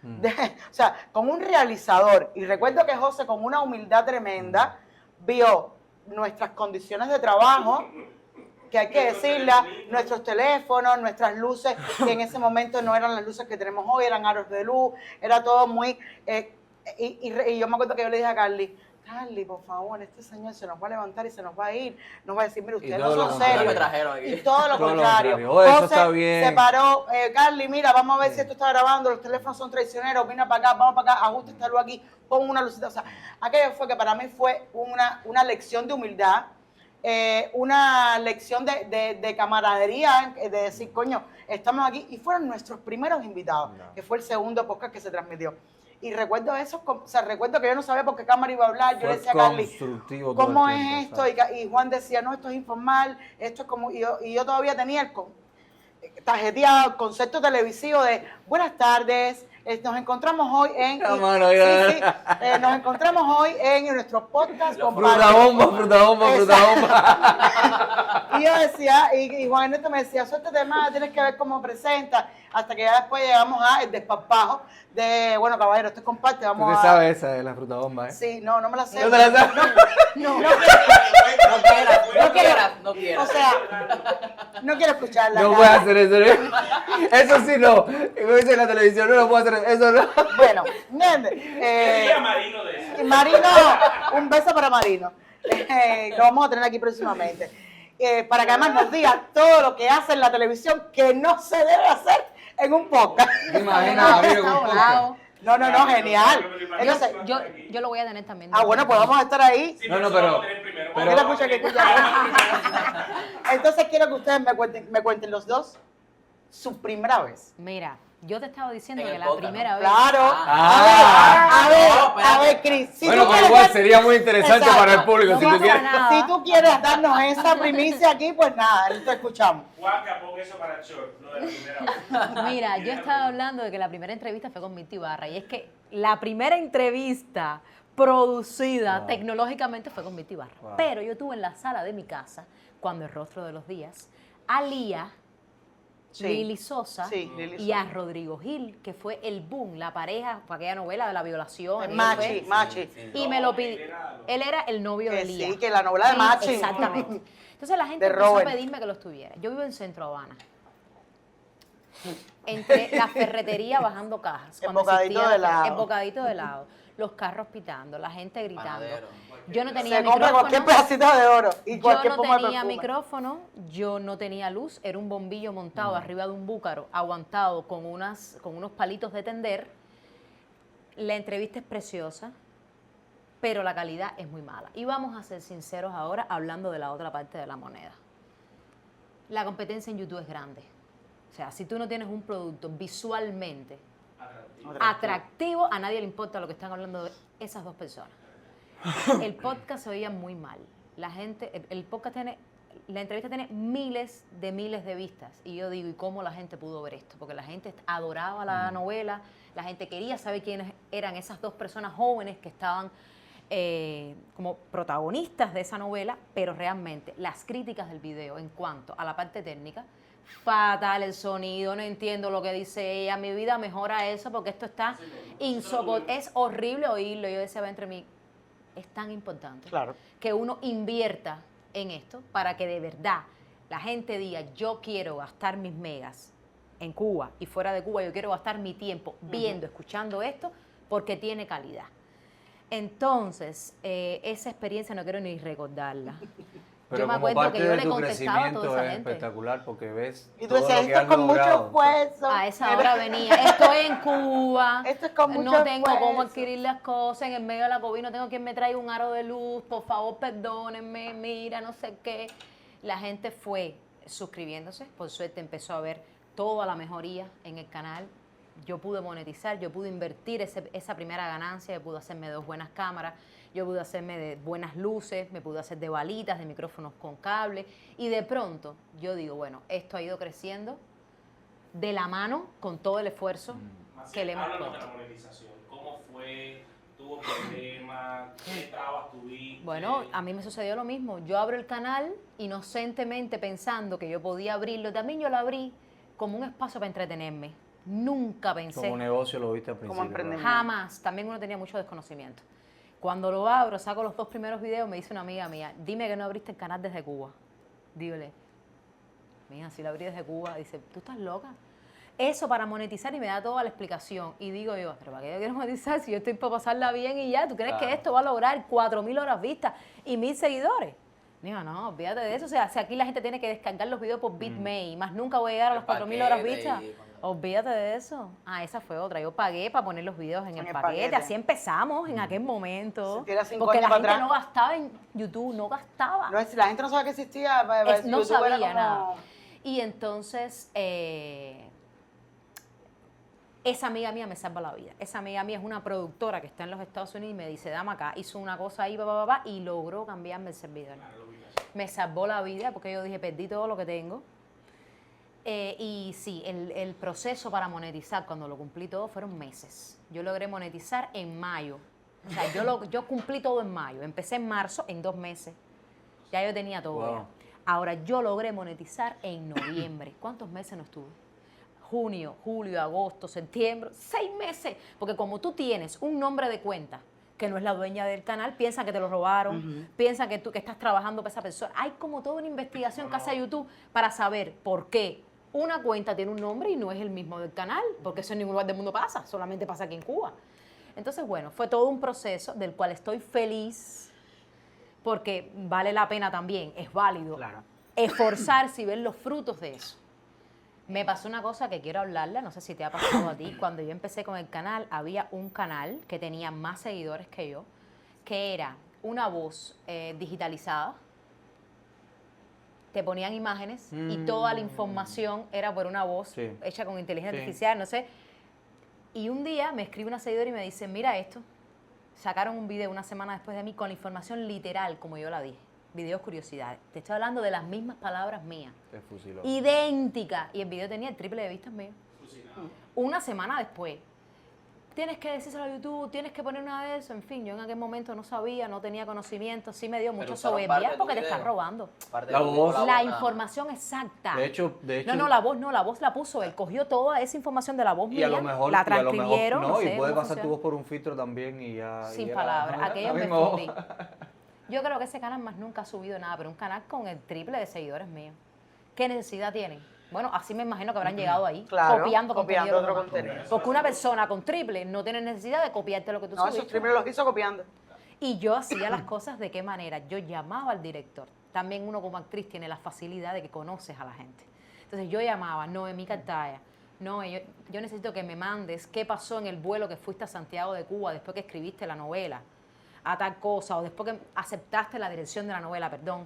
o sea, con un realizador, y recuerdo que José con una humildad tremenda vio nuestras condiciones de trabajo, que hay que decirla, nuestros teléfonos, nuestras luces, que en ese momento no eran las luces que tenemos hoy, eran aros de luz, era todo muy... y yo me acuerdo que yo le dije a Carly, por favor, este señor se nos va a levantar y se nos va a ir, nos va a decir, mire, ustedes no todo lo son contrario. serios. Me trajeron aquí. Y todo lo Todo lo contrario. contrario. Oh, eso José está bien. se paró, Carly, mira, vamos a ver si esto está grabando, los teléfonos son traicioneros, vine para acá, vamos para acá, ajusta esta luz aquí, pon una lucita. O sea, aquello fue que para mí fue una lección de humildad, una lección de camaradería, de decir, coño, estamos aquí. Y fueron nuestros primeros invitados, que fue el segundo podcast que se transmitió. Y recuerdo eso, o sea, recuerdo que yo no sabía por qué cámara iba a hablar. Yo le decía a Carly, constructivo todo ¿cómo el es tiempo, esto? ¿sabes? Y Juan decía, no, esto es informal, esto es como... Y yo todavía tenía tarjeteado el concepto televisivo de buenas tardes, nos encontramos hoy en... Ya, mano, ya. Sí, nos encontramos hoy en nuestro podcast con Fruta bomba. Y yo decía, y Juan Ernesto me decía, suéltate más, tienes que ver cómo presenta, hasta que ya después llegamos al desparpajo de, bueno, caballero, esto es comparte, Tú vamos te a... sabes esa de la fruta bomba, ¿eh? Sí, no me la sé. ¿No te la sabes? No, No quieras. o sea, no quiero escucharla. No ya. puedes hacer eso, ¿no? Eso sí no. Y me dice en la televisión, no lo puedo hacer, eso no. Bueno, ¿entiendes? ¿Qué diría Marino de eso? Y Marino, un beso para Marino. Lo vamos a tener aquí próximamente. Para que además nos diga todo lo que hace en la televisión que no se debe hacer en un podcast. ¿Te imaginas a Marino con un podcast? No, genial. Entonces, Yo lo voy a tener también. bueno, pues vamos a estar ahí. Sí, No, eso pero- lo vamos a tener primero. pero- Mira, escucha que escucha. Entonces quiero que ustedes me cuenten los dos su primera vez. Mira, yo te estaba diciendo En que el la podcast, primera vez... Claro. Ah. A ver, Cris. Si Bueno, tú pero quieres igual dar- sería muy interesante Exacto. para el público, No si tú pasa quieres. nada. Si tú quieres darnos esa primicia aquí, pues nada, te escuchamos. Juanca, pon eso para el short, lo de la primera vez. Mira, yo estaba hablando de que la primera entrevista fue con Mirta Ibarra y es que la primera entrevista producida Wow. tecnológicamente fue con Mirta Ibarra. Wow. Pero yo tuve en la sala de mi casa, cuando el rostro de los días, a Lía, Sí. Lili Sosa Sí, Lili y a Sosa. Rodrigo Gil, que fue el boom, la pareja, para aquella novela de la violación. y Machi, eso fue. Machi. Y me lo pidió. Él era el novio de Que Lía. sí, que la novela de Machi. Exactamente. Entonces la gente De empezó Robert. a pedirme que lo estuviera. Yo vivo en Centro Habana. Entre la ferretería bajando cajas. En cuando bocadito existía de la- helado. En bocadito de helado. Los carros pitando, la gente gritando. Panadero. Yo no tenía Se compra cualquier micrófono. pedacito de oro y Yo cualquier no pomo de tenía perfume. micrófono, yo no tenía luz, era un bombillo montado arriba de un búcaro, aguantado con unos palitos de tender. La entrevista es preciosa, pero la calidad es muy mala. Y vamos a ser sinceros ahora hablando de la otra parte de la moneda. La competencia en YouTube es grande. O sea, si tú no tienes un producto visualmente atractivo, a nadie le importa lo que están hablando de esas dos personas. El podcast se oía muy mal. La gente, el podcast tiene la entrevista tiene miles de vistas. Y yo digo, ¿y cómo la gente pudo ver esto? Porque la gente adoraba la novela, la gente quería saber quiénes eran esas dos personas jóvenes que estaban como protagonistas de esa novela, pero realmente las críticas del video en cuanto a la parte técnica, fatal el sonido, no entiendo lo que dice ella, mi vida mejora eso porque esto está insoportable, es horrible oírlo. Yo decía entre mí, es tan importante que uno invierta en esto para que de verdad la gente diga, yo quiero gastar mis megas en Cuba y fuera de Cuba, yo quiero gastar mi tiempo viendo, escuchando esto porque tiene calidad. Entonces, esa experiencia no quiero ni recordarla. Pero yo me como acuerdo parte que yo de le tu contestaba a crecimiento toda esa es gente. espectacular porque ves Y tú todo decías, lo que esto has es con mucho logrado. esfuerzo. A esa hora venía, estoy en Cuba, Esto es con mucho no tengo cómo esfuerzo. adquirir las cosas, en el medio de la COVID no tengo quien me traiga un aro de luz, por favor perdónenme, mira, no sé qué. La gente fue suscribiéndose, por suerte empezó a ver toda la mejoría en el canal. Yo pude monetizar, yo pude invertir esa primera ganancia, yo pude hacerme 2 buenas cámaras, yo pude hacerme de buenas luces, me pude hacer de balitas, de micrófonos con cable, y de pronto yo digo, bueno, esto ha ido creciendo de la mano con todo el esfuerzo que le hemos Háblanos de puesto. la monetización. ¿Cómo fue? ¿Tuvo problemas? ¿Qué trabas tuviste? Bueno, a mí me sucedió lo mismo. Yo abro el canal inocentemente pensando que yo podía abrirlo. También yo lo abrí como un espacio para entretenerme. Nunca pensé. Como negocio lo viste al Como principio. emprendimiento. Jamás. También uno tenía mucho desconocimiento. Cuando lo abro, saco los 2 primeros videos, me dice una amiga mía, dime que no abriste el canal desde Cuba. Dígale, mija, si lo abrí desde Cuba. Dice, ¿tú estás loca? Eso para monetizar y me da toda la explicación. Y digo yo, ¿pero para qué yo quiero monetizar si yo estoy para pasarla bien y ya? ¿Tú crees que esto va a lograr 4.000 horas vistas y 1.000 seguidores? Digo, no, olvídate de eso. O sea, si aquí la gente tiene que descargar los videos por BitMe, más nunca voy a llegar a las 4.000 horas vistas. Olvídate de eso. Ah, esa fue otra. Yo pagué para poner los videos en el paquete. Así empezamos en aquel momento. Se tira 5 Porque la años gente para atrás. no gastaba en YouTube, no gastaba. No, si la gente no sabe que existía, No YouTube era sabía como- nada. Y entonces, esa amiga mía me salva la vida. Esa amiga mía es una productora que está en los Estados Unidos y me dice, dame acá, hizo una cosa ahí, y logró cambiarme el servidor. Me salvó la vida porque yo dije, perdí todo lo que tengo. Y sí, el proceso para monetizar, cuando lo cumplí todo, fueron meses. Yo logré monetizar en mayo. O sea, yo cumplí todo en mayo. Empecé en marzo, en 2 meses. Ya yo tenía todo. Wow. Ya. Ahora, yo logré monetizar en noviembre. ¿Cuántos meses no estuve? Junio, julio, agosto, septiembre, 6 meses. Porque como tú tienes un nombre de cuenta que no es la dueña del canal, piensan que te lo robaron, piensan que tú que estás trabajando para esa persona. Hay como toda una investigación que hace YouTube para saber por qué una cuenta tiene un nombre y no es el mismo del canal, porque eso en ningún lugar del mundo pasa, solamente pasa aquí en Cuba. Entonces, bueno, fue todo un proceso del cual estoy feliz, porque vale la pena también, es válido esforzarse y ver los frutos de eso. Me pasó una cosa que quiero hablarle, no sé si te ha pasado a ti. Cuando yo empecé con el canal, había un canal que tenía más seguidores que yo, que era una voz digitalizada. Te ponían imágenes y toda la información era por una voz hecha con inteligencia artificial, no sé. Y un día me escribe una seguidora y me dice, mira esto. Sacaron un video una semana después de mí con la información literal como yo la dije. Videos curiosidades. Te estoy hablando de las mismas palabras mías. Te fusiló. Idéntica. Y el video tenía el triple de vistas mío. Una semana después. Tienes que decírselo a YouTube, tienes que poner una de eso. En fin, yo en aquel momento no sabía, no tenía conocimiento. Sí me dio mucha soberbia porque te estás robando. La voz. La información exacta. De hecho, No, la voz la puso él. Cogió toda esa información de la voz y mía, a lo mejor, la y a lo mejor- transcribieron. no, y sé puede cómo pasar tu funciona. voz por un filtro también y ya. Sin y era- palabras. no era Aquello la me misma voz. fundí. Yo creo que ese canal más nunca ha subido nada, pero un canal con el triple de seguidores míos. ¿Qué necesidad tienen? Bueno, así me imagino que habrán llegado ahí, Claro, copiando copiando contenido. otro de los demás. contenido. Porque una persona con triple no tiene necesidad de copiarte lo que tú No, subiste. esos triples los hizo copiando. Y yo hacía las cosas de qué manera. Yo llamaba al director. También uno como actriz tiene la facilidad de que conoces a la gente. Entonces yo llamaba, Noemí Cartaya, no, yo necesito que me mandes qué pasó en el vuelo que fuiste a Santiago de Cuba después que escribiste la novela, a tal cosa, o después que aceptaste la dirección de la novela, perdón.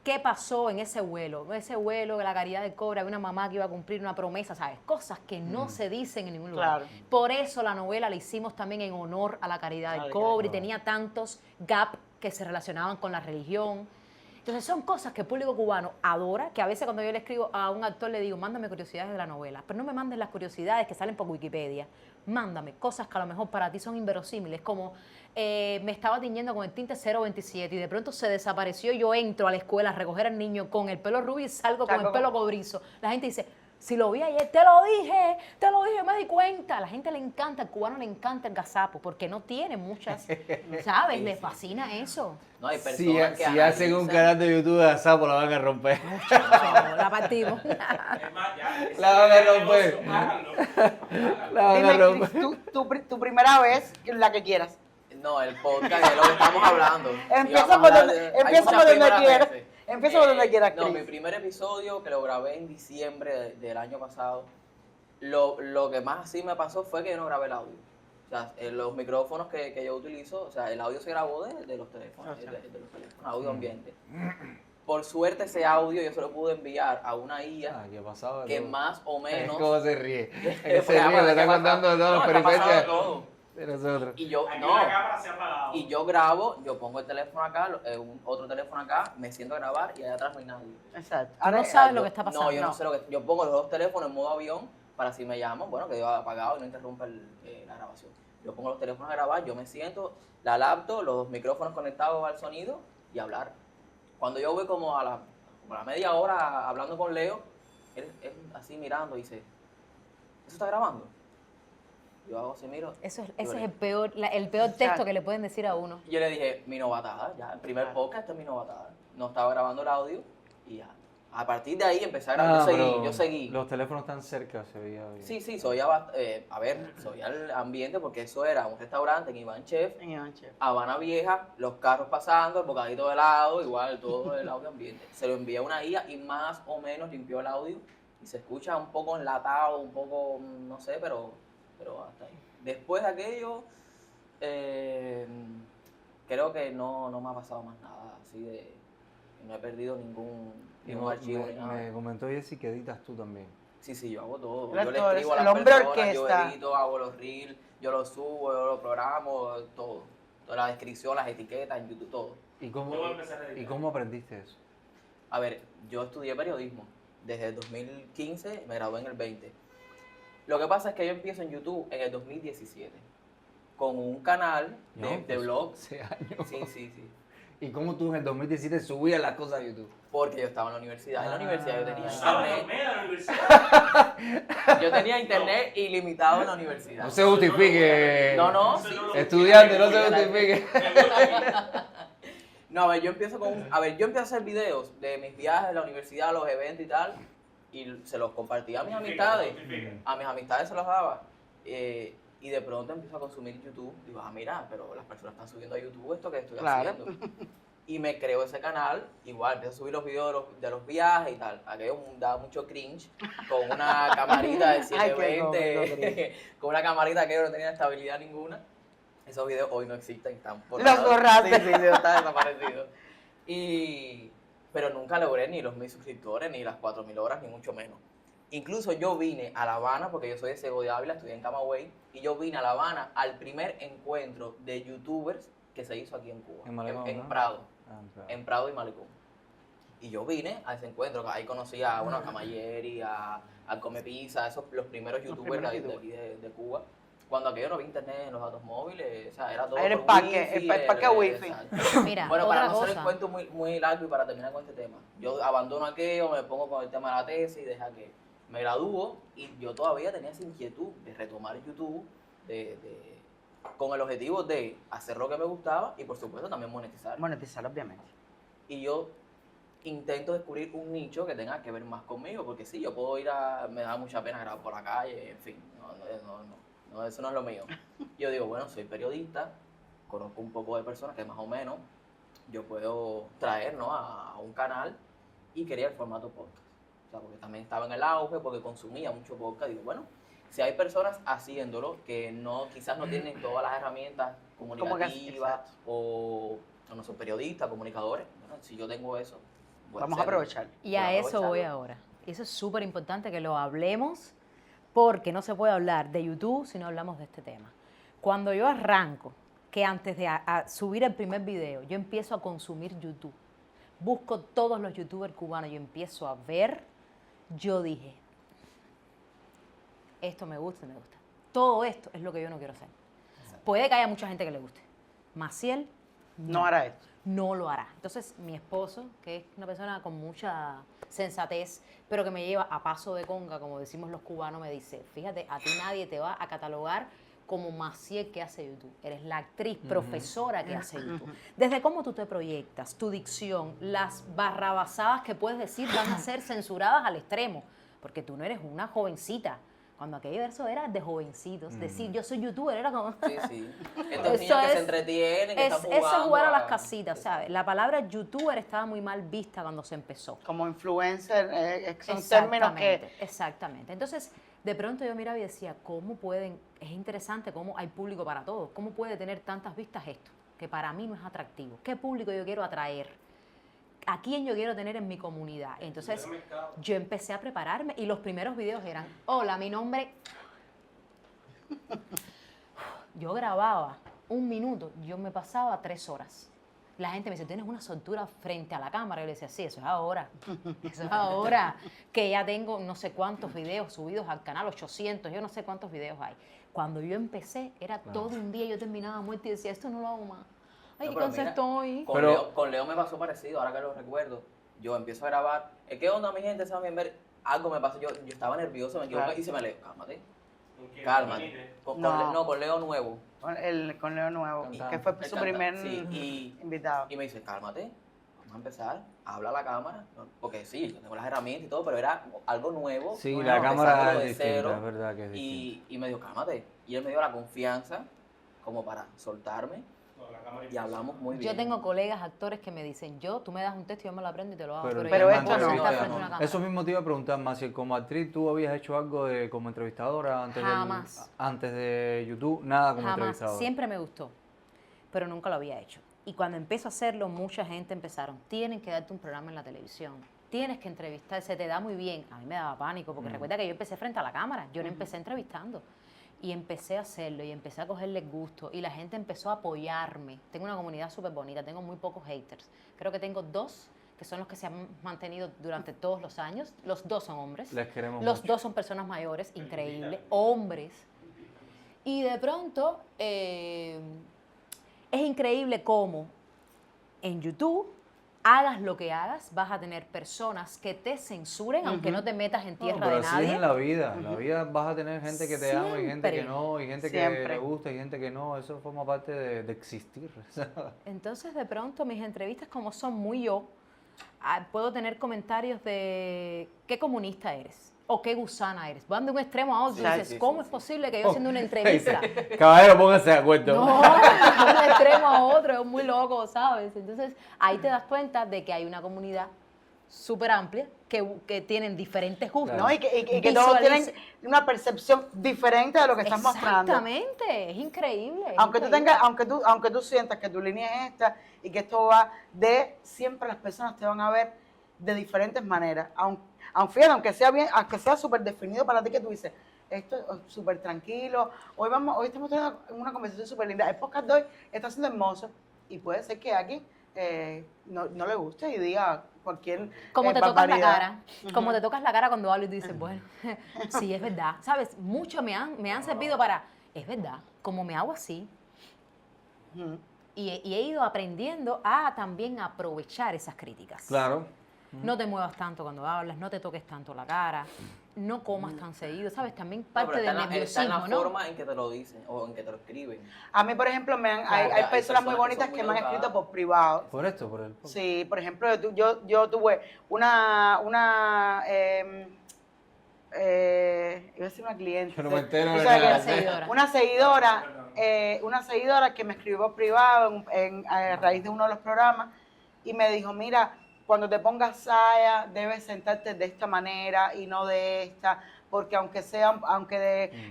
¿Qué pasó en ese vuelo? Ese vuelo, la caridad del cobre, había una mamá que iba a cumplir una promesa, ¿sabes? Cosas que no se dicen en ningún lugar. Claro. Por eso la novela la hicimos también en honor a la caridad del cobre y tenía tantos gaps que se relacionaban con la religión. Entonces son cosas que el público cubano adora, que a veces cuando yo le escribo a un actor le digo, mándame curiosidades de la novela, pero no me mandes las curiosidades que salen por Wikipedia, mándame cosas que a lo mejor para ti son inverosímiles, como me estaba tiñendo con el tinte 027 y de pronto se desapareció, yo entro a la escuela a recoger al niño con el pelo rubio y salgo con el pelo cobrizo. La gente dice, si lo vi ayer, te lo dije, me di cuenta. A la gente le encanta, al cubano le encanta el gazapo, porque no tiene muchas, ¿sabes? Le fascina eso. No, hay Si, personas que si hacen un canal de YouTube de Asapo, la van a romper. Muchacho, la partimos. Es más, ya. La van a romper. Háganlo. La van a Dime, romper. Cris, tu primera vez, la que quieras. No, el podcast es lo que estamos hablando. Empieza Íbamos por a hablar donde, de- hay empieza muchas por donde primeras quieras. veces. Empieza por donde quieras, No, Cris. mi primer episodio que lo grabé en diciembre del año pasado, lo que más así me pasó fue que yo no grabé el audio. O sea, los micrófonos que yo utilizo, o sea, el audio se grabó de los teléfonos, de los teléfonos, audio ambiente. Por suerte ese audio yo se lo pude enviar a una IA ¿Qué ha pasado? que más o menos... ¿Cómo se ríe? Es que Pues, se ríe, le está ¿qué contando pasa? todas las No, está pasando peripecias todo. de nosotros. Y yo, Aquí no, la cámara se ha apagado. y yo grabo, yo pongo el teléfono acá, otro teléfono acá, me siento a grabar y allá atrás no hay nadie. Exacto. Tú no Ahora, sabes Yo- lo que está pasando. No, yo no sé lo que... Yo pongo los dos teléfonos en modo avión para si me llaman, bueno, que yo apagado y no interrumpa la grabación. Yo pongo los teléfonos a grabar, yo me siento, la laptop, los dos conectados al sonido y hablar. Cuando yo voy como a la media hora hablando con Leo, él así mirando y dice, ¿eso está grabando? Yo hago así, miro. Ese es el peor texto que le pueden decir a uno. Y yo le dije, mi novatada, ya, el primer podcast es mi novatada. No estaba grabando el audio y ya. A partir de ahí empecé a grabar, yo seguí. Los teléfonos tan cerca, se veía bien. Sí, soy soy al ambiente porque eso era un restaurante en Iván Chef, Habana Vieja, los carros pasando, el bocadito de helado, igual todo el audio ambiente. Se lo envié a una IA y más o menos limpió el audio y se escucha un poco enlatado, un poco, no sé, pero hasta ahí. Después de aquello, creo que no me ha pasado más nada, así de, no he perdido ningún archivo ni nada. Me comentó Jessy que editas tú también. Sí, yo hago todo. Eres Yo le todo, escribo a eres las el hombre personas, orquesta. yo edito, hago los reels, yo los subo, yo los programo, todo. Toda la descripción, las etiquetas en YouTube, todo. ¿Y Yo voy a empezar a editar. ¿Y cómo aprendiste eso? A ver, yo estudié periodismo. Desde el 2015 me gradué en el 20. Lo que pasa es que yo empiezo en YouTube en el 2017 con un canal de blog. Hace años. Sí. ¿Y cómo tú en el 2017 subías las cosas a YouTube? Porque yo estaba en la universidad. En la universidad yo tenía ¿Sabes? internet. En la universidad. Yo tenía internet ilimitado en la universidad. No se justifique. No, Eso sí. no lo- Estudiante, no se Me justifique. No, a ver, yo empiezo a hacer videos de mis viajes a la universidad, los eventos y tal, y se los compartía a mis amistades. A mis amistades se los daba. Y de pronto empiezo a consumir YouTube. Digo, mira, pero las personas están subiendo a YouTube esto que estoy Claro. haciendo. Y me creo ese canal, igual, empiezo a subir los videos de los viajes y tal. Aquello daba mucho cringe, con una camarita de Ay, qué 720, con una camarita que no tenía estabilidad ninguna. Esos videos hoy no existen, están Los borrados. borraste. Sí, está desaparecido. Pero nunca logré ni los 1000 suscriptores, ni las 4000 horas, ni mucho menos. Incluso yo vine a La Habana, porque yo soy de Sego de Ávila, estudié en Camagüey, y yo vine a La Habana al primer encuentro de youtubers que se hizo aquí en Cuba, En Malecón, en ¿no? Prado, Claro. en Prado y Malecón. Y yo vine a ese encuentro, ahí conocí a Camayeri, a Come Pizza, los primeros youtubers primeros de youtubers. aquí de Cuba. Cuando aquello no había internet en los datos móviles, o sea, era todo Era el por paque, wifi, el paque wifi. exacto. Mira, Bueno, para otra no hacer el cosa. cuento muy largo y para terminar con este tema, yo abandono aquello, me pongo con el tema de la tesis y deja que me gradúo y yo todavía tenía esa inquietud de retomar YouTube con el objetivo de hacer lo que me gustaba y por supuesto también monetizar. Monetizar, obviamente. Y yo intento descubrir un nicho que tenga que ver más conmigo, porque sí, yo puedo me da mucha pena grabar por la calle, en fin, no, eso no es lo mío. Yo digo, bueno, soy periodista, conozco un poco de personas que más o menos yo puedo traer, ¿no?, a un canal y quería el formato podcast. O sea, porque también estaba en el auge, porque consumía mucho podcast. Digo, bueno, si hay personas haciéndolo que quizás no tienen todas las herramientas comunicativas o no son periodistas, comunicadores, bueno, si yo tengo eso, voy Vamos a hacerlo. aprovechar. Y a Voy a eso voy aprovecharlo. ahora. Y eso es súper importante que lo hablemos, porque no se puede hablar de YouTube si no hablamos de este tema. Cuando yo arranco, que antes de subir el primer video, yo empiezo a consumir YouTube, busco todos los youtubers cubanos, yo empiezo a ver, yo dije, esto me gusta, me gusta. Todo esto es lo que yo no quiero hacer. Puede que haya mucha gente que le guste. Maciel No hará esto. no lo hará. Entonces, mi esposo, que es una persona con mucha sensatez, pero que me lleva a paso de conga, como decimos los cubanos, me dice, fíjate, a ti nadie te va a catalogar como Maciel que hace YouTube. Eres la actriz, profesora que hace YouTube. Desde cómo tú te proyectas, tu dicción, las barrabasadas que puedes decir van a ser censuradas al extremo, porque tú no eres una jovencita. Cuando aquello eso era de jovencitos, decir yo soy youtuber era como... Sí, sí. Estos niños que se entretienen, que están jugando. Eso es jugar a las casitas, ¿sabes? La palabra youtuber estaba muy mal vista cuando se empezó. Como influencer, son términos que... Exactamente. Entonces, de pronto yo miraba y decía, ¿cómo pueden? Es interesante cómo hay público para todo. ¿Cómo puede tener tantas vistas esto? Que para mí no es atractivo. ¿Qué público yo quiero atraer? ¿A quién yo quiero tener en mi comunidad? Entonces, yo empecé a prepararme y los primeros videos eran, hola, mi nombre... Yo grababa 1 minuto, yo me pasaba 3 horas. La gente me dice, tienes una soltura frente a la cámara. Yo le decía, sí, eso es ahora. Eso es ahora. Que ya tengo no sé cuántos videos subidos al canal, 800, yo no sé cuántos videos hay. Cuando yo empecé, era todo un día, yo terminaba muerta y decía, esto no lo hago más. Ay, No, qué pero cansada mira, estoy. Con Leo me pasó parecido, ahora que lo recuerdo. Yo empiezo a grabar. ¿Qué onda, mi gente? ¿Saben ver? Algo me pasó. Yo estaba nervioso, me equivoqué y se me le... Cálmate. Cálmate. Con Leo nuevo. Con Leo Nuevo, Cantante. que fue su primer Sí, invitado. y me dice, cálmate, vamos a empezar, habla a la cámara. Porque sí, yo tengo las herramientas y todo, pero era algo nuevo. Sí, nuevo, la cámara empezándolo es de distinta, cero. es verdad que es distinta. Y me dijo, cálmate. Y él me dio la confianza como para soltarme. Y hablamos muy bien. Yo tengo colegas actores que me dicen, tú me das un texto y yo me lo aprendo y te lo hago. Pero yo esto puedo no. estar frente a una cámara. Eso mismo te iba a preguntar, Maciel, como actriz, ¿tú habías hecho algo como entrevistadora Jamás. antes de YouTube? Nada como Jamás, entrevistadora. siempre me gustó, pero nunca lo había hecho. Y cuando empiezo a hacerlo, mucha gente empezaron, tienen que darte un programa en la televisión, tienes que entrevistar, se te da muy bien. A mí me daba pánico, porque recuerda que yo empecé frente a la cámara, yo no empecé entrevistando. Y empecé a hacerlo y empecé a cogerle gusto y la gente empezó a apoyarme. Tengo una comunidad súper bonita, tengo muy pocos haters. Creo que tengo 2 que son los que se han mantenido durante todos los años. Los 2 son hombres. Les queremos Los mucho. 2 son personas mayores, increíble, hombres. Y de pronto es increíble cómo en YouTube hagas lo que hagas, vas a tener personas que te censuren, aunque no te metas en tierra pero de así nadie. es en la vida. En la vida vas a tener gente que te ama y gente que Siempre. no, y gente que Siempre. le gusta y gente que no. Eso forma parte de existir. Entonces, de pronto, mis entrevistas, como son muy yo, puedo tener comentarios de qué comunista eres o qué gusana eres. Van de un extremo a otro. Sí, Y dices, sí, ¿cómo sí, es posible que yo haciendo una entrevista? Caballero, pónganse de acuerdo. No, de un extremo a otro, es muy loco, ¿sabes? Entonces, ahí te das cuenta de que hay una comunidad súper amplia que tienen diferentes gustos. ¿No? Y que todos tienen una percepción diferente de lo que estás mostrando. Exactamente, es increíble. es Aunque tú increíble. tengas, aunque tú sientas que tu línea es esta y que esto va siempre las personas te van a ver de diferentes maneras. Aunque sea bien, aunque sea súper definido para ti, que tú dices, esto es súper tranquilo, hoy estamos teniendo una conversación súper linda, el podcast de hoy está siendo hermoso y puede ser que a alguien no le guste y diga cualquier Como te tocas la barbaridad. cara, como te tocas la cara cuando hablo y tú dices, bueno, sí, es verdad. ¿Sabes? Mucho me han servido para, es verdad, como me hago así. Ujú. Y he ido aprendiendo a también aprovechar esas críticas. Claro. No te muevas tanto cuando hablas, no te toques tanto la cara, no comas tan seguido, ¿sabes? También No, parte pero del está en nerviosismo, la ¿no? forma en que te lo dicen o en que te lo escriben. A mí, por ejemplo, hay hay personas muy personas que bonitas son muy que me han educadas. escrito por privado. Por esto, por el... Sí, por ejemplo, yo tuve una iba a decir una cliente. Yo no me entero Tú de sabes nada. que Una seguidora. una seguidora que me escribió por privado a raíz de uno de los programas y me dijo, mira, cuando te pongas saya debes sentarte de esta manera y no de esta, porque aunque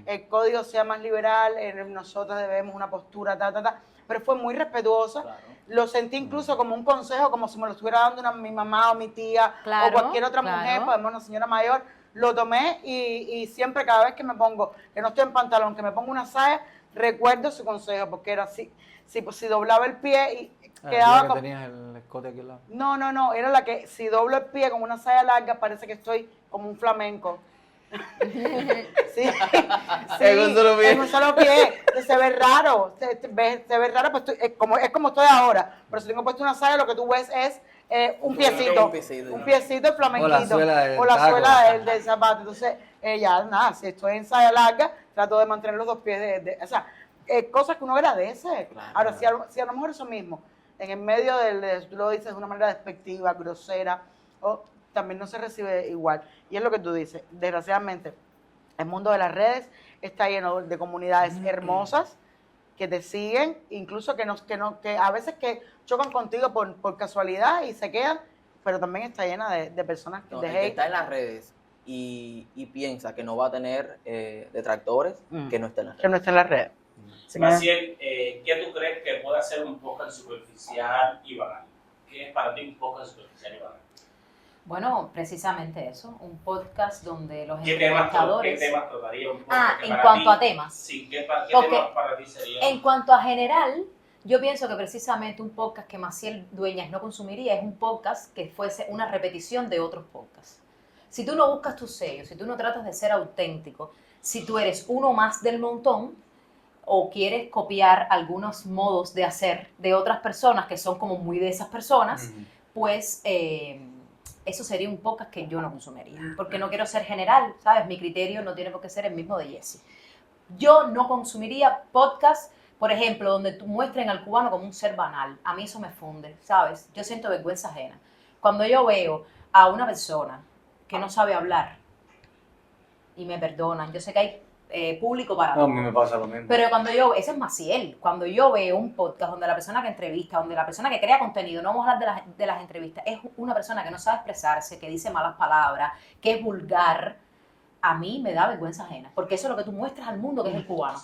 el código sea más liberal, nosotros debemos una postura, pero fue muy respetuosa. Claro. Lo sentí incluso como un consejo, como si me lo estuviera dando mi mamá o mi tía Claro, o cualquier otra claro. mujer, podemos una señora mayor. Lo tomé y siempre, cada vez que me pongo, que no estoy en pantalón, que me pongo una saya, recuerdo su consejo, porque era así, si doblaba el pie y quedaba que como... tenías el escote aquí al lado. No, era la que si doblo el pie con una saya larga parece que estoy como un flamenco. Sí, En un solo pie. en un solo pie, se ve raro, se ve raro, pues es como estoy ahora, pero si tengo puesto una saya lo que tú ves es un piecito, un piecito flamenquito, O la suela del taco. del zapato. Entonces, ya nada, si estoy en saya larga, trato de mantener los dos pies o sea, cosas que uno agradece. Claro. Ahora, si a lo mejor eso mismo, en el medio tú lo dices de una manera despectiva, grosera, también no se recibe igual. Y es lo que tú dices, desgraciadamente, el mundo de las redes está lleno de comunidades hermosas que te siguen, incluso que a veces que chocan contigo por casualidad y se quedan, pero también está llena de personas No, de el que hate. está en las redes y piensa que no va a tener detractores, que no esté en las Que redes. no está en las redes. Maciel, ¿qué tú crees que puede hacer un podcast superficial y banal? ¿Qué es para ti un podcast superficial y banal? Bueno, precisamente eso, un podcast donde los ¿Qué entrevistadores... temas trataría un podcast? que en para cuanto ti- a temas. Sí, ¿qué Porque temas para ti serían? En cuanto a general, yo pienso que precisamente un podcast que Maciel Dueñas no consumiría es un podcast que fuese una repetición de otros podcasts. Si tú no buscas tu sello, si tú no tratas de ser auténtico, si tú eres uno más del montón o quieres copiar algunos modos de hacer de otras personas que son como muy de esas personas, pues eso sería un podcast que yo no consumiría. Porque no quiero ser general, ¿sabes? Mi criterio no tiene por qué ser el mismo de Jessie. Yo no consumiría podcast, por ejemplo, donde muestren al cubano como un ser banal. A mí eso me funde, ¿sabes? Yo siento vergüenza ajena. Cuando yo veo a una persona que no sabe hablar, y me perdonan, yo sé que hay público para No, a todo. mí me pasa lo mismo. Pero cuando yo, ese es Maciel, cuando yo veo un podcast donde la persona que entrevista, donde la persona que crea contenido, no vamos a hablar de las entrevistas, es una persona que no sabe expresarse, que dice malas palabras, que es vulgar, a mí me da vergüenza ajena, porque eso es lo que tú muestras al mundo, que es el cubano.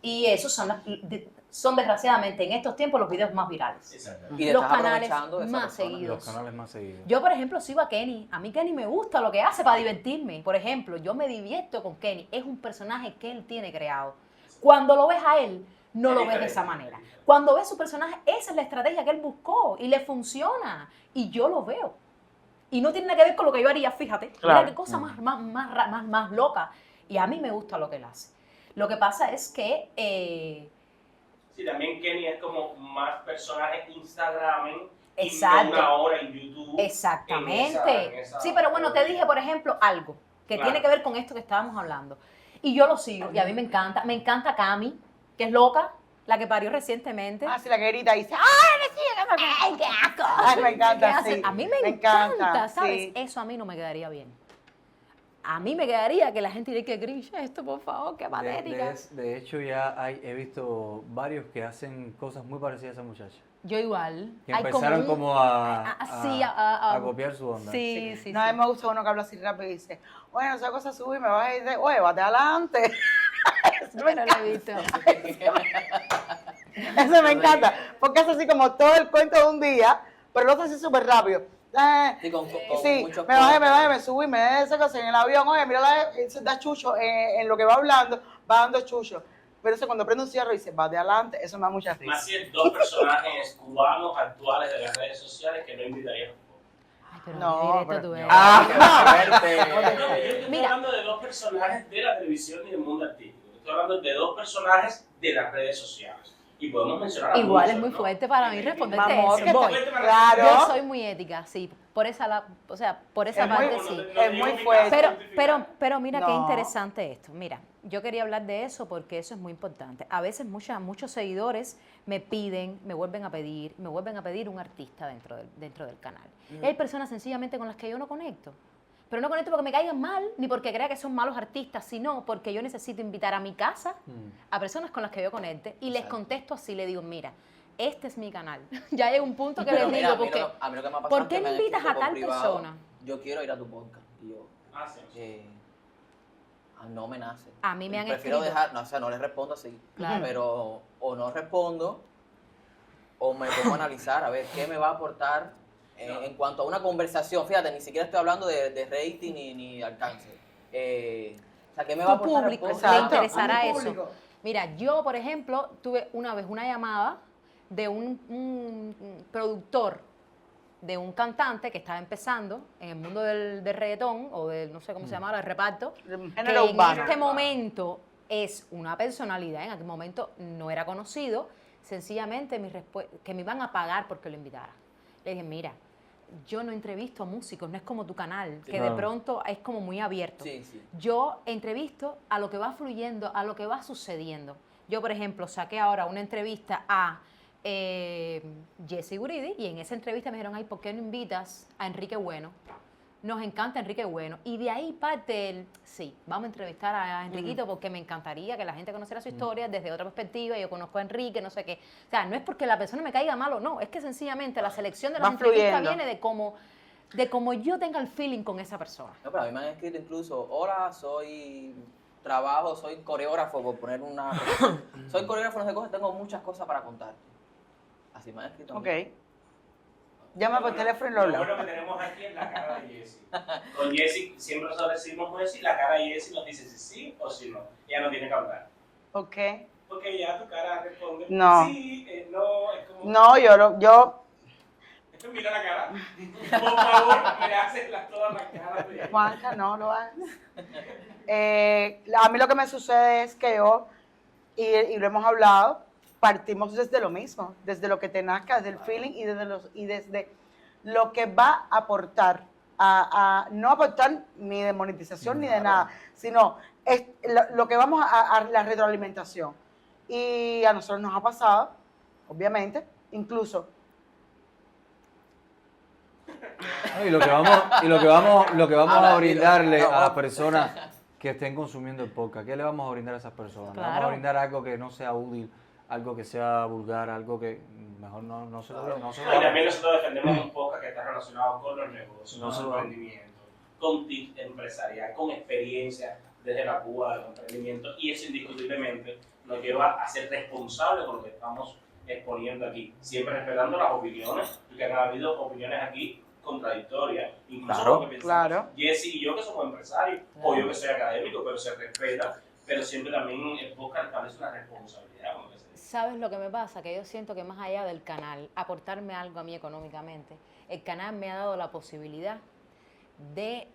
Y esos son desgraciadamente en estos tiempos los videos más virales. Exacto. Y te Los estás canales aprovechando de esa más persona. seguidos. Los canales más seguidos. Yo, por ejemplo, sigo a Kenny. A mí Kenny me gusta lo que hace para divertirme. Por ejemplo, yo me divierto con Kenny. Es un personaje que él tiene creado. Cuando lo ves a él, no lo ves de esa manera. Cuando ves su personaje, esa es la estrategia que él buscó y le funciona. Y yo lo veo. Y no tiene nada que ver con lo que yo haría, fíjate. Claro. Mira qué cosa más loca. Y a mí me gusta lo que él hace. Lo que pasa es que... Sí, también Kenny es como más personaje Instagram, Exacto. una hora en YouTube. Exactamente. en esa- Sí, pero bueno, te dije, por ejemplo, algo que Claro. tiene que ver con esto que estábamos hablando. Y yo lo sigo, y a mí me encanta. Me encanta Cami, que es loca, la que parió recientemente. Ah, sí, la que grita y dice, ¡ay, qué asco! Ay, me encanta, ¿Qué hace? sí. A mí me Me encanta, encanta, ¿sabes? sí. Eso a mí no me quedaría bien. A mí me quedaría que la gente diga que Grinch, esto por favor, qué patética. De hecho, ya he visto varios que hacen cosas muy parecidas a esa muchacha. Yo igual. Que Hay empezaron como a sí, copiar su onda. Sí, sí, No, a mí me gusta uno que habla así rápido y dice, bueno, esa cosa sube y me vas a decir, oye, bate adelante. Bueno, lo he visto. Eso me encanta, porque es así como todo el cuento de un día, pero lo hace así súper rápido. Sí, con Sí, muchos me bajé, cortes. me subí, me da esa cosa en el avión, oye, mira, se da chucho en lo que va hablando, va dando chucho. Pero eso cuando prende un cierre y dice, va de adelante, eso me da mucha risa. Maciel, dos personajes cubanos actuales de las redes sociales que no invitarías. Ay, pero No, qué directo pero- tú eres. Fuerte. No, yo estoy Mira. hablando de dos personajes de la televisión y del mundo artístico. Estoy hablando de dos personajes de las redes sociales. Y podemos mencionar a Igual muchos, es muy ¿no? fuerte para mí responderte Mamor, eso. que Voy. te- claro. Yo soy muy ética, sí. Por esa, por esa Es muy- parte No sí. te- no te Es digo muy mi fuerte. caso, Pero mira qué No. interesante esto. Mira, yo quería hablar de eso porque eso es muy importante. A veces muchos seguidores me vuelven a pedir un artista dentro del canal. Y hay personas sencillamente con las que yo no conecto. Pero no conecto porque me caigan mal, ni porque crea que son malos artistas, sino porque yo necesito invitar a mi casa a personas con las que yo conecte y les Exacto. contesto así, le digo, mira, este es mi canal. Ya llega un punto que Pero les mira, digo, porque a mí lo que me ha pasado ¿por es qué que no me han invitas escrito a por tal privado, persona? Yo quiero ir a tu podcast. Y yo, Ah, sí. no me nace. A mí me han Prefiero escrito. dejar, no, o sea, no les respondo así. Claro. Pero o no respondo o me pongo a analizar a ver qué me va a aportar en cuanto a una conversación. Fíjate, ni siquiera estoy hablando de rating ni de alcance. O sea, ¿qué me va a Tu aportar el público, podcast? le interesará a mi eso. público. Mira, yo, por ejemplo, tuve una vez una llamada de un productor de un cantante que estaba empezando en el mundo del reggaetón o del, no sé cómo se llama, el reparto, que Género en urbano. este momento es una personalidad, en aquel momento no era conocido, sencillamente que me iban a pagar porque lo invitara. Le dije, mira, yo no entrevisto a músicos, no es como tu canal, que de Claro. pronto es como muy abierto. Sí, sí. Yo entrevisto a lo que va fluyendo, a lo que va sucediendo. Yo, por ejemplo, saqué ahora una entrevista a Jessy Guridi y en esa entrevista me dijeron, ay, ¿por qué no invitas a Enrique Bueno? Nos encanta Enrique Bueno. Y de ahí parte el, sí, vamos a entrevistar a Enriquito porque me encantaría que la gente conociera su historia desde otra perspectiva. Yo conozco a Enrique, no sé qué. O sea, no es porque la persona me caiga mal o no, es que sencillamente la selección de las Va entrevistas fluyendo. viene de cómo yo tenga el feeling con esa persona. No, pero a mí me han escrito incluso, hola, soy coreógrafo, por poner una... soy coreógrafo, no sé cosas, tengo muchas cosas para contarte. Así me han escrito. a mí. Ok. Llama por teléfono y lo Lo hablamos. bueno que tenemos aquí es la cara de Jessy. Con Jessy siempre nosotros decimos Jessy, la cara de Jessy nos dice si sí o si no. Ella no tiene que hablar. Ok. Porque ya tu cara responde No. sí, no, es como... No, yo Mira la cara. Por favor, me haces todas las caras de Juanca, no lo hagas. A mí lo que me sucede es que yo, y lo hemos hablado, partimos desde lo mismo, desde lo que te nazca, desde el feeling y desde lo que va a aportar, no aportar ni de monetización ni de nada, sino es lo que vamos a la retroalimentación. Y a nosotros nos ha pasado, obviamente, incluso. No, y lo que vamos Ahora, a brindarle no, a las personas que estén consumiendo el podcast, ¿qué le vamos a brindar a esas personas? ¿Le vamos Claro. a brindar algo que no sea útil, algo que sea vulgar, algo que mejor no se lo Y también nosotros defendemos un podcast que está relacionado con los negocios, No con se el va. emprendimiento, con tips empresarial, con experiencia desde la Cuba del emprendimiento, y eso indiscutiblemente nos lleva a ser responsables con lo que estamos exponiendo aquí, siempre respetando las opiniones, y que han habido opiniones aquí contradictorias, incluso Claro, lo que pensamos claro. Jessy y yo que somos empresarios, o yo que soy académico, pero se respeta, pero siempre también el podcast establece una responsabilidad con lo que se dice. ¿Sabes lo que me pasa? Que yo siento que más allá del canal, aportarme algo a mí económicamente, el canal me ha dado la posibilidad de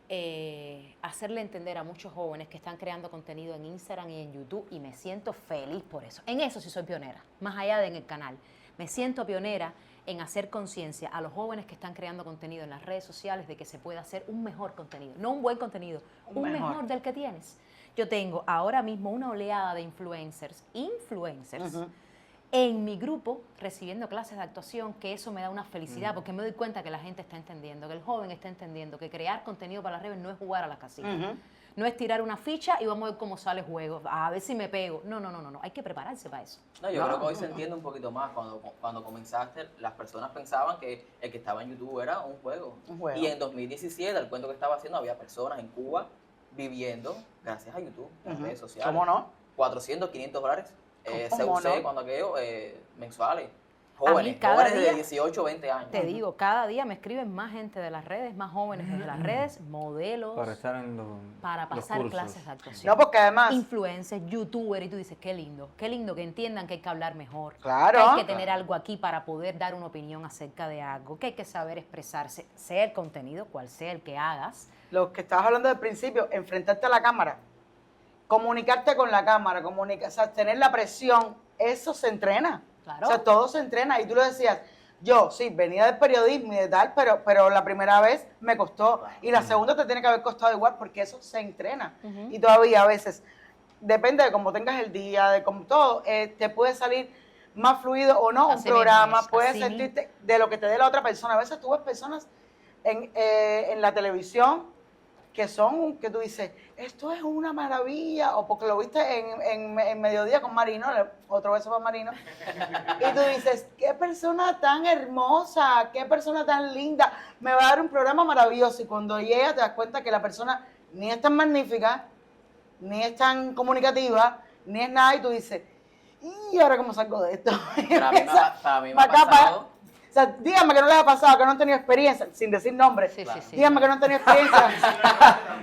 hacerle entender a muchos jóvenes que están creando contenido en Instagram y en YouTube, y me siento feliz por eso. En eso sí soy pionera, más allá de en el canal. Me siento pionera en hacer conciencia a los jóvenes que están creando contenido en las redes sociales de que se puede hacer un mejor contenido, no un buen contenido, un mejor del que tienes. Yo tengo ahora mismo una oleada de influencers Ujú. en mi grupo recibiendo clases de actuación, que eso me da una felicidad porque me doy cuenta que la gente está entendiendo, que el joven está entendiendo que crear contenido para las redes no es jugar a las casitas. Ujú. No es tirar una ficha y vamos a ver cómo sale el juego, a ver si me pego. No, hay que prepararse para eso. No, yo creo que hoy se entiende un poquito más. Cuando comenzaste, las personas pensaban que el que estaba en YouTube era un juego. Un juego. Y en 2017, el cuento que estaba haciendo, había personas en Cuba viviendo gracias a YouTube, en las Ujú. redes sociales. ¿Cómo no? 400, 500 dólares, ¿Cómo CUC, no? cuando aquello, mensuales. mí Jóvenes, cada jóvenes día- de 18, 20 años. Te digo, cada día me escriben más gente de las redes, más jóvenes desde las redes, modelos, para estar en para los pasar cursos. clases de actuación. No, porque además, Influencers, youtubers, y tú dices, qué lindo que entiendan que hay que hablar mejor. Claro. Que hay que tener algo aquí para poder dar una opinión acerca de algo, que hay que saber expresarse, sea el contenido, cual sea el que hagas. lo que estabas hablando del principio, enfrentarte a la cámara, comunicarte con la cámara, o sea, tener la presión, eso se entrena. Claro. O sea, todo se entrena. Y tú lo decías, yo sí, venía del periodismo y de tal, pero la primera vez me costó. Y la segunda te tiene que haber costado igual, porque eso se entrena. Ujú. Y todavía a veces, depende de cómo tengas el día, de cómo todo, te puede salir más fluido o no un Así mismo programa, es, puedes así sentirte de lo que te dé la otra persona. A veces tú ves personas en la televisión que tú dices, esto es una maravilla, o porque lo viste en Mediodía con Marino, otro beso para Marino, y tú dices, qué persona tan hermosa, qué persona tan linda, me va a dar un programa maravilloso, y cuando llega te das cuenta que la persona ni es tan magnífica, ni es tan comunicativa, ni es nada, y tú dices, ¿y ahora cómo salgo de esto? Para mí me ha Macapa. pasado. O sea, díganme que no les ha pasado, que no han tenido experiencia, sin decir nombres. Sí, Claro. sí, sí. Díganme que no han tenido experiencia,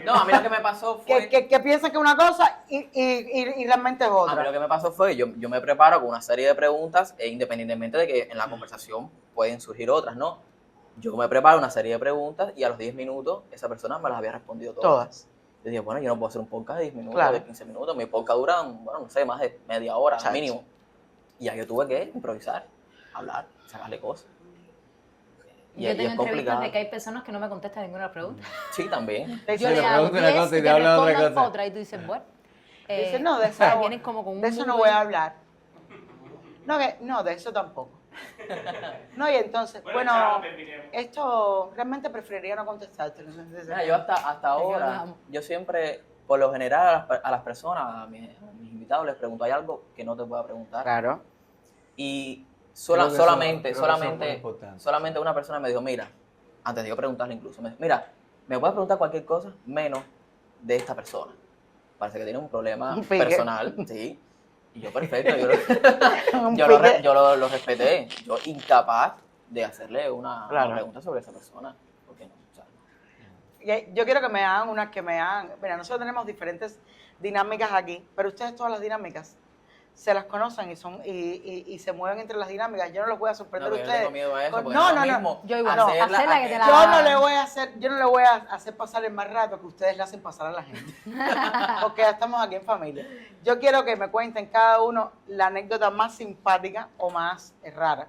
No, a mí lo que me pasó fue... que piensan que es una cosa y realmente es A mí otra. lo que me pasó fue que yo me preparo con una serie de preguntas, independientemente de que en la conversación pueden surgir otras, ¿no? yo me preparo una serie de preguntas y a los 10 minutos esa persona me las había respondido todas. Yo dije, bueno, yo no puedo hacer un podcast de 10 minutos, Claro. de 15 minutos. Mi podcast dura, bueno, no sé, más de media hora Chacho. mínimo. Y ya yo tuve que improvisar, hablar, sacarle cosas. Y Yo es tengo entrevistas complicado. de que hay personas que no me contestan ninguna pregunta. Sí, también. Te Yo dice, le te hago pregunto una 10 cosa y y te te hablan otra respondan cosa. otra y tú dices, bueno. dice, no, de o sea, eso, vienes como con un de eso no mundo voy ahí. a hablar. No, de eso tampoco. No, y entonces, bueno, esto realmente preferiría no contestarte. Mira, yo hasta ahora, hablamos. yo siempre, por lo general, a las personas, a mis invitados, les pregunto, ¿hay algo que no te pueda preguntar? Claro. Y Creo que solamente eso es muy importante. solamente una persona me dijo, mira, antes de yo preguntarle incluso, me dijo, mira, me puedes preguntar cualquier cosa menos de esta persona. Parece que tiene un problema Un pique. personal, sí. Y yo, perfecto, Un yo pique. lo respeté. Yo incapaz de hacerle una Claro. pregunta sobre esa persona. Porque no, o sea, Yo quiero que me hagan mira, nosotros tenemos diferentes dinámicas aquí, pero ustedes todas las dinámicas se las conocen y se mueven entre las dinámicas. Yo no los voy a sorprender no, a yo ustedes. tengo miedo a eso, con- porque no, es lo no, no. mismo Yo igual, hacerla hacerla a que te que- la- Yo no le voy a hacer pasar el más rato que ustedes le hacen pasar a la gente. Porque ya estamos aquí en familia. Yo quiero que me cuenten cada uno la anécdota más simpática o más rara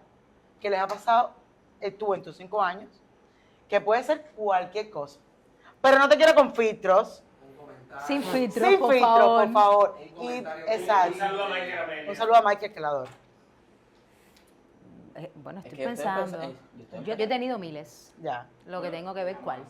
que les ha pasado tú en tus 5 años, que puede ser cualquier cosa. Pero no te quiero con filtros. Sin filtro, Sin por filtros, favor. por favor. Un Exacto. saludo a Michael Amelia. Un saludo a Michael Kelador. Bueno, Es estoy que estoy pensando. yo estoy Yo he tenido miles. Ya. Lo que tengo que ver cuál.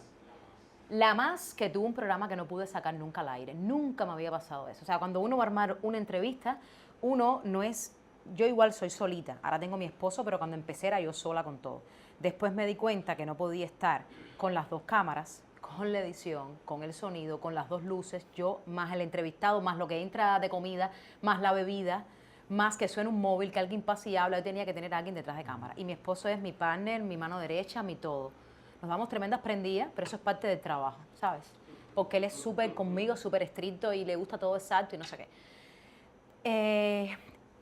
La más que tuvo un programa que no pude sacar nunca al aire. Nunca me había pasado eso. O sea, cuando uno va a armar una entrevista, uno no es... Yo igual soy solita. Ahora tengo mi esposo, pero cuando empecé era yo sola con todo. Después me di cuenta que no podía estar con las 2 cámaras, con la edición, con el sonido, con las 2 luces, yo más el entrevistado, más lo que entra de comida, más la bebida, más que suene un móvil, que alguien pase y habla. Yo tenía que tener a alguien detrás de cámara. Y mi esposo es mi partner, mi mano derecha, mi todo. Nos damos tremendas prendidas, pero eso es parte del trabajo, ¿sabes? Porque él es súper conmigo, súper estricto y le gusta todo exacto y no sé qué.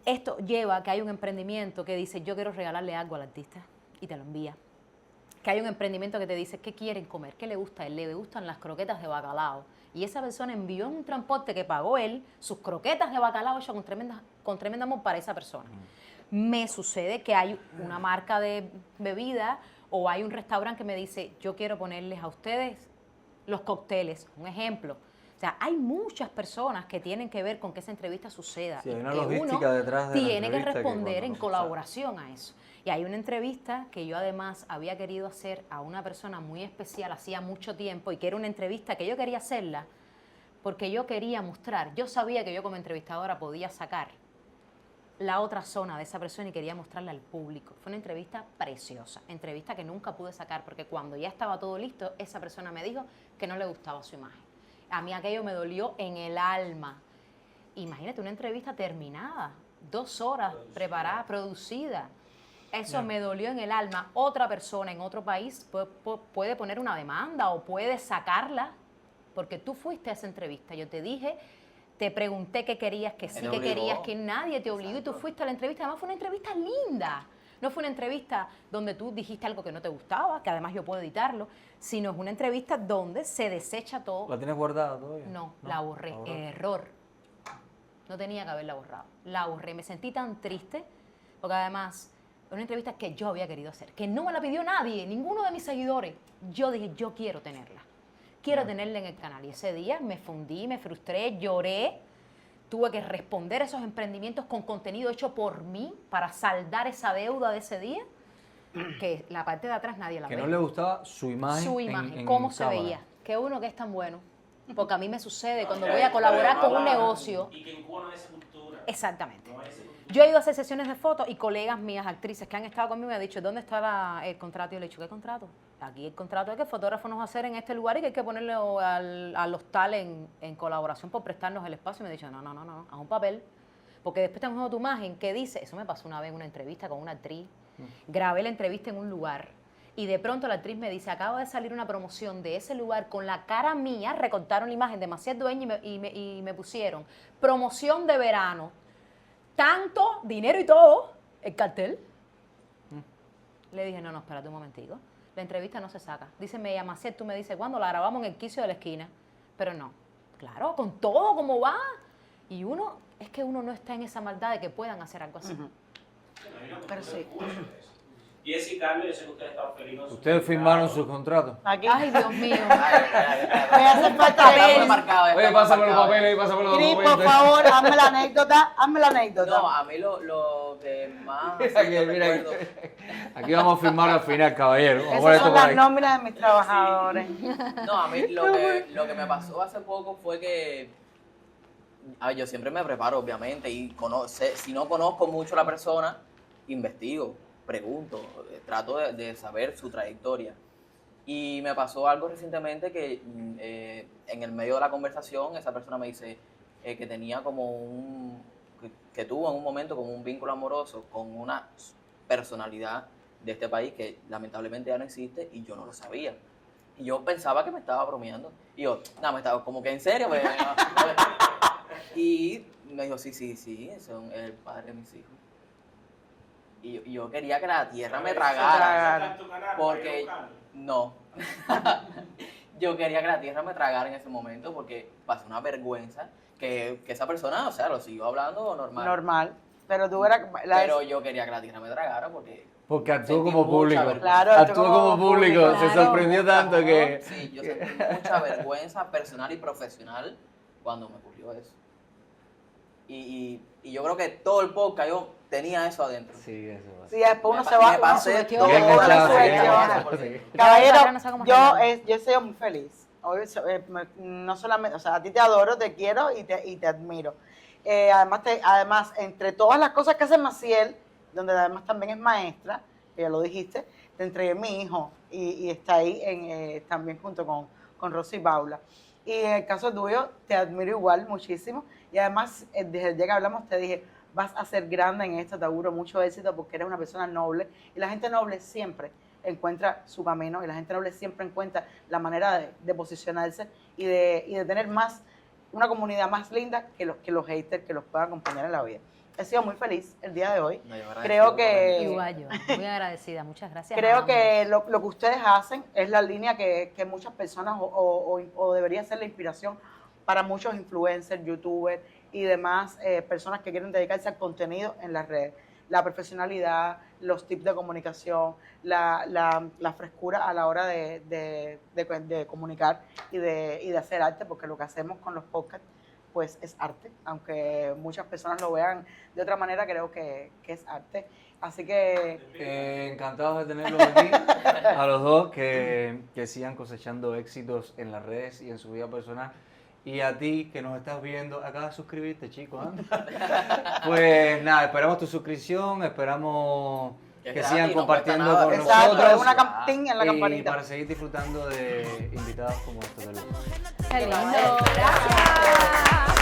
Esto lleva a que hay un emprendimiento que dice, yo quiero regalarle algo al artista y te lo envía. Que hay un emprendimiento que te dice, ¿qué quieren comer? ¿Qué le gusta a él? Le gustan las croquetas de bacalao. Y esa persona envió en un transporte que pagó él sus croquetas de bacalao hechas con tremenda amor para esa persona. Me sucede que hay una marca de bebida o hay un restaurante que me dice, yo quiero ponerles a ustedes los cócteles, un ejemplo. O sea, hay muchas personas que tienen que ver con que esa entrevista suceda. Sí, hay y una que logística uno detrás de la tiene que entrevista que responder cuando en no se colaboración a eso. Y hay una entrevista que yo además había querido hacer a una persona muy especial hacía mucho tiempo y que era una entrevista que yo quería hacerla porque yo quería mostrar, yo sabía que yo como entrevistadora podía sacar la otra zona de esa persona y quería mostrarla al público. Fue una entrevista preciosa, entrevista que nunca pude sacar porque cuando ya estaba todo listo, esa persona me dijo que no le gustaba su imagen. A mí aquello me dolió en el alma. Imagínate una entrevista terminada, 2 horas preparada, producida. Eso me dolió en el alma. Otra persona en otro país puede poner una demanda o puede sacarla porque tú fuiste a esa entrevista. Yo te dije, te pregunté qué querías, que sí, Él que obligó. querías, que nadie te obligó y tú fuiste a la entrevista. Además fue una entrevista linda. No fue una entrevista donde tú dijiste algo que no te gustaba, que además yo puedo editarlo, sino es una entrevista donde se desecha todo. ¿La tienes guardada todavía? No, la borré. Error. No tenía que haberla borrado. La borré. Me sentí tan triste porque además es una entrevista que yo había querido hacer, que no me la pidió nadie, ninguno de mis seguidores. Yo dije, yo quiero tenerla. Quiero tenerla en el canal. Y ese día me fundí, me frustré, lloré. Tuve que responder esos emprendimientos con contenido hecho por mí para saldar esa deuda de ese día, que la parte de atrás nadie la ve. Que no le gustaba su imagen. Su imagen, en cómo se cámara. veía. Que uno que es tan bueno. Porque a mí me sucede cuando voy a colaborar con un negocio. Y que en Cuba no hay esa cultura. Exactamente. No hay esa cultura. Yo he ido a hacer sesiones de fotos y colegas mías, actrices que han estado conmigo, me han dicho, ¿dónde está el contrato? Y yo le he dicho, ¿qué contrato? Aquí el contrato es que el fotógrafo nos va a hacer en este lugar y que hay que ponerle al hostal en colaboración por prestarnos el espacio. Y me he dicho, no, haz un papel. Porque después tengo tu imagen que dice, eso me pasó una vez en una entrevista con una actriz. Grabé la entrevista en un lugar y de pronto la actriz me dice, acaba de salir una promoción de ese lugar con la cara mía, recortaron la imagen de Maciel Dueña y me pusieron promoción de verano, tanto dinero y todo, el cartel. Le dije, no, espérate un momentico. La entrevista no se saca. Dice, me llama Maciel, tú me dices, ¿cuándo? La grabamos en el quicio de la esquina. Pero no, claro, con todo, ¿cómo va? Y es que uno no está en esa maldad de que puedan hacer algo así. Pero sí. Jessy, Carlos, yo sé que ustedes están felices. ¿Ustedes firmaron su contrato? Aquí. Ay, Dios mío. Me hace falta Está muy papel. marcado. Oye, pásame los papeles, pásame los Cris, por documentos. favor, hazme la anécdota. No, a mí lo que más Aquí, yo mira, recuerdo... aquí vamos a firmar al final, caballero. Vamos a Esas poner esto son por las ahí. nóminas de mis trabajadores. No, a mí lo que me pasó hace poco fue que yo siempre me preparo, obviamente, y si no conozco mucho a la persona, investigo, pregunto, trato de saber su trayectoria. Y me pasó algo recientemente que en el medio de la conversación esa persona me dice que tenía que tuvo en un momento como un vínculo amoroso con una personalidad de este país que lamentablemente ya no existe y yo no lo sabía. Y yo pensaba que me estaba bromeando. Y yo, nada, me estaba como que en serio. Y me dijo, sí, son el padre de mis hijos. Y yo quería que la tierra me tragara. Porque no. Yo quería que la tierra me tragara en ese momento porque pasó una vergüenza que esa persona, o sea, lo siguió hablando normal. Pero tú eras... Pero yo quería que la tierra me tragara Porque actuó sentí como mucha público. vergüenza. Claro, Actuó como público. Se claro. sorprendió tanto que... Sí, yo sentí mucha vergüenza personal y profesional cuando me ocurrió eso. Y yo creo que todo el podcast yo tenía eso adentro. Sí, eso va. Sí, después uno Me se va... pasé uno- todo Bien uno echado, se bien subestiona. echado, sí. Caballero, No sé cómo yo arreglarlo. he sido muy feliz. Hoy, no solamente, o sea, a ti te adoro, te quiero y te admiro. Además, entre todas las cosas que hace Maciel, donde además también es maestra, que ya lo dijiste, te entregué mi hijo y está ahí también junto con Rosy y Paula. Y en el caso tuyo, te admiro igual muchísimo. Y además, desde el día que hablamos, te dije, vas a ser grande en esto, te auguro mucho éxito porque eres una persona noble. Y la gente noble siempre encuentra su camino y la gente noble siempre encuentra la manera de posicionarse y de tener una comunidad más linda que los haters que los puedan acompañar en la vida. He sido muy feliz el día de hoy. No, yo agradecido Creo que... Igual yo, muy agradecida. Muchas gracias. Creo a que ambos. lo que ustedes hacen es la línea que muchas personas o debería ser la inspiración para muchos influencers, youtubers y demás personas que quieren dedicarse al contenido en las redes. La profesionalidad, los tips de comunicación, la frescura a la hora de comunicar y de hacer arte, porque lo que hacemos con los podcasts pues es arte, aunque muchas personas lo vean de otra manera, creo que es arte. Así que... encantados de tenerlos aquí, a los dos, que sigan cosechando éxitos en las redes y en su vida personal. Y a ti que nos estás viendo, acaba de suscribirte, chicos. Pues nada, esperamos tu suscripción, esperamos Es que gratis, sigan no compartiendo cuesta nada. con Exacto, nosotros. es una campaña en la Y campanita. para seguir disfrutando de invitados como estos de lujo. Qué lindo. Gracias.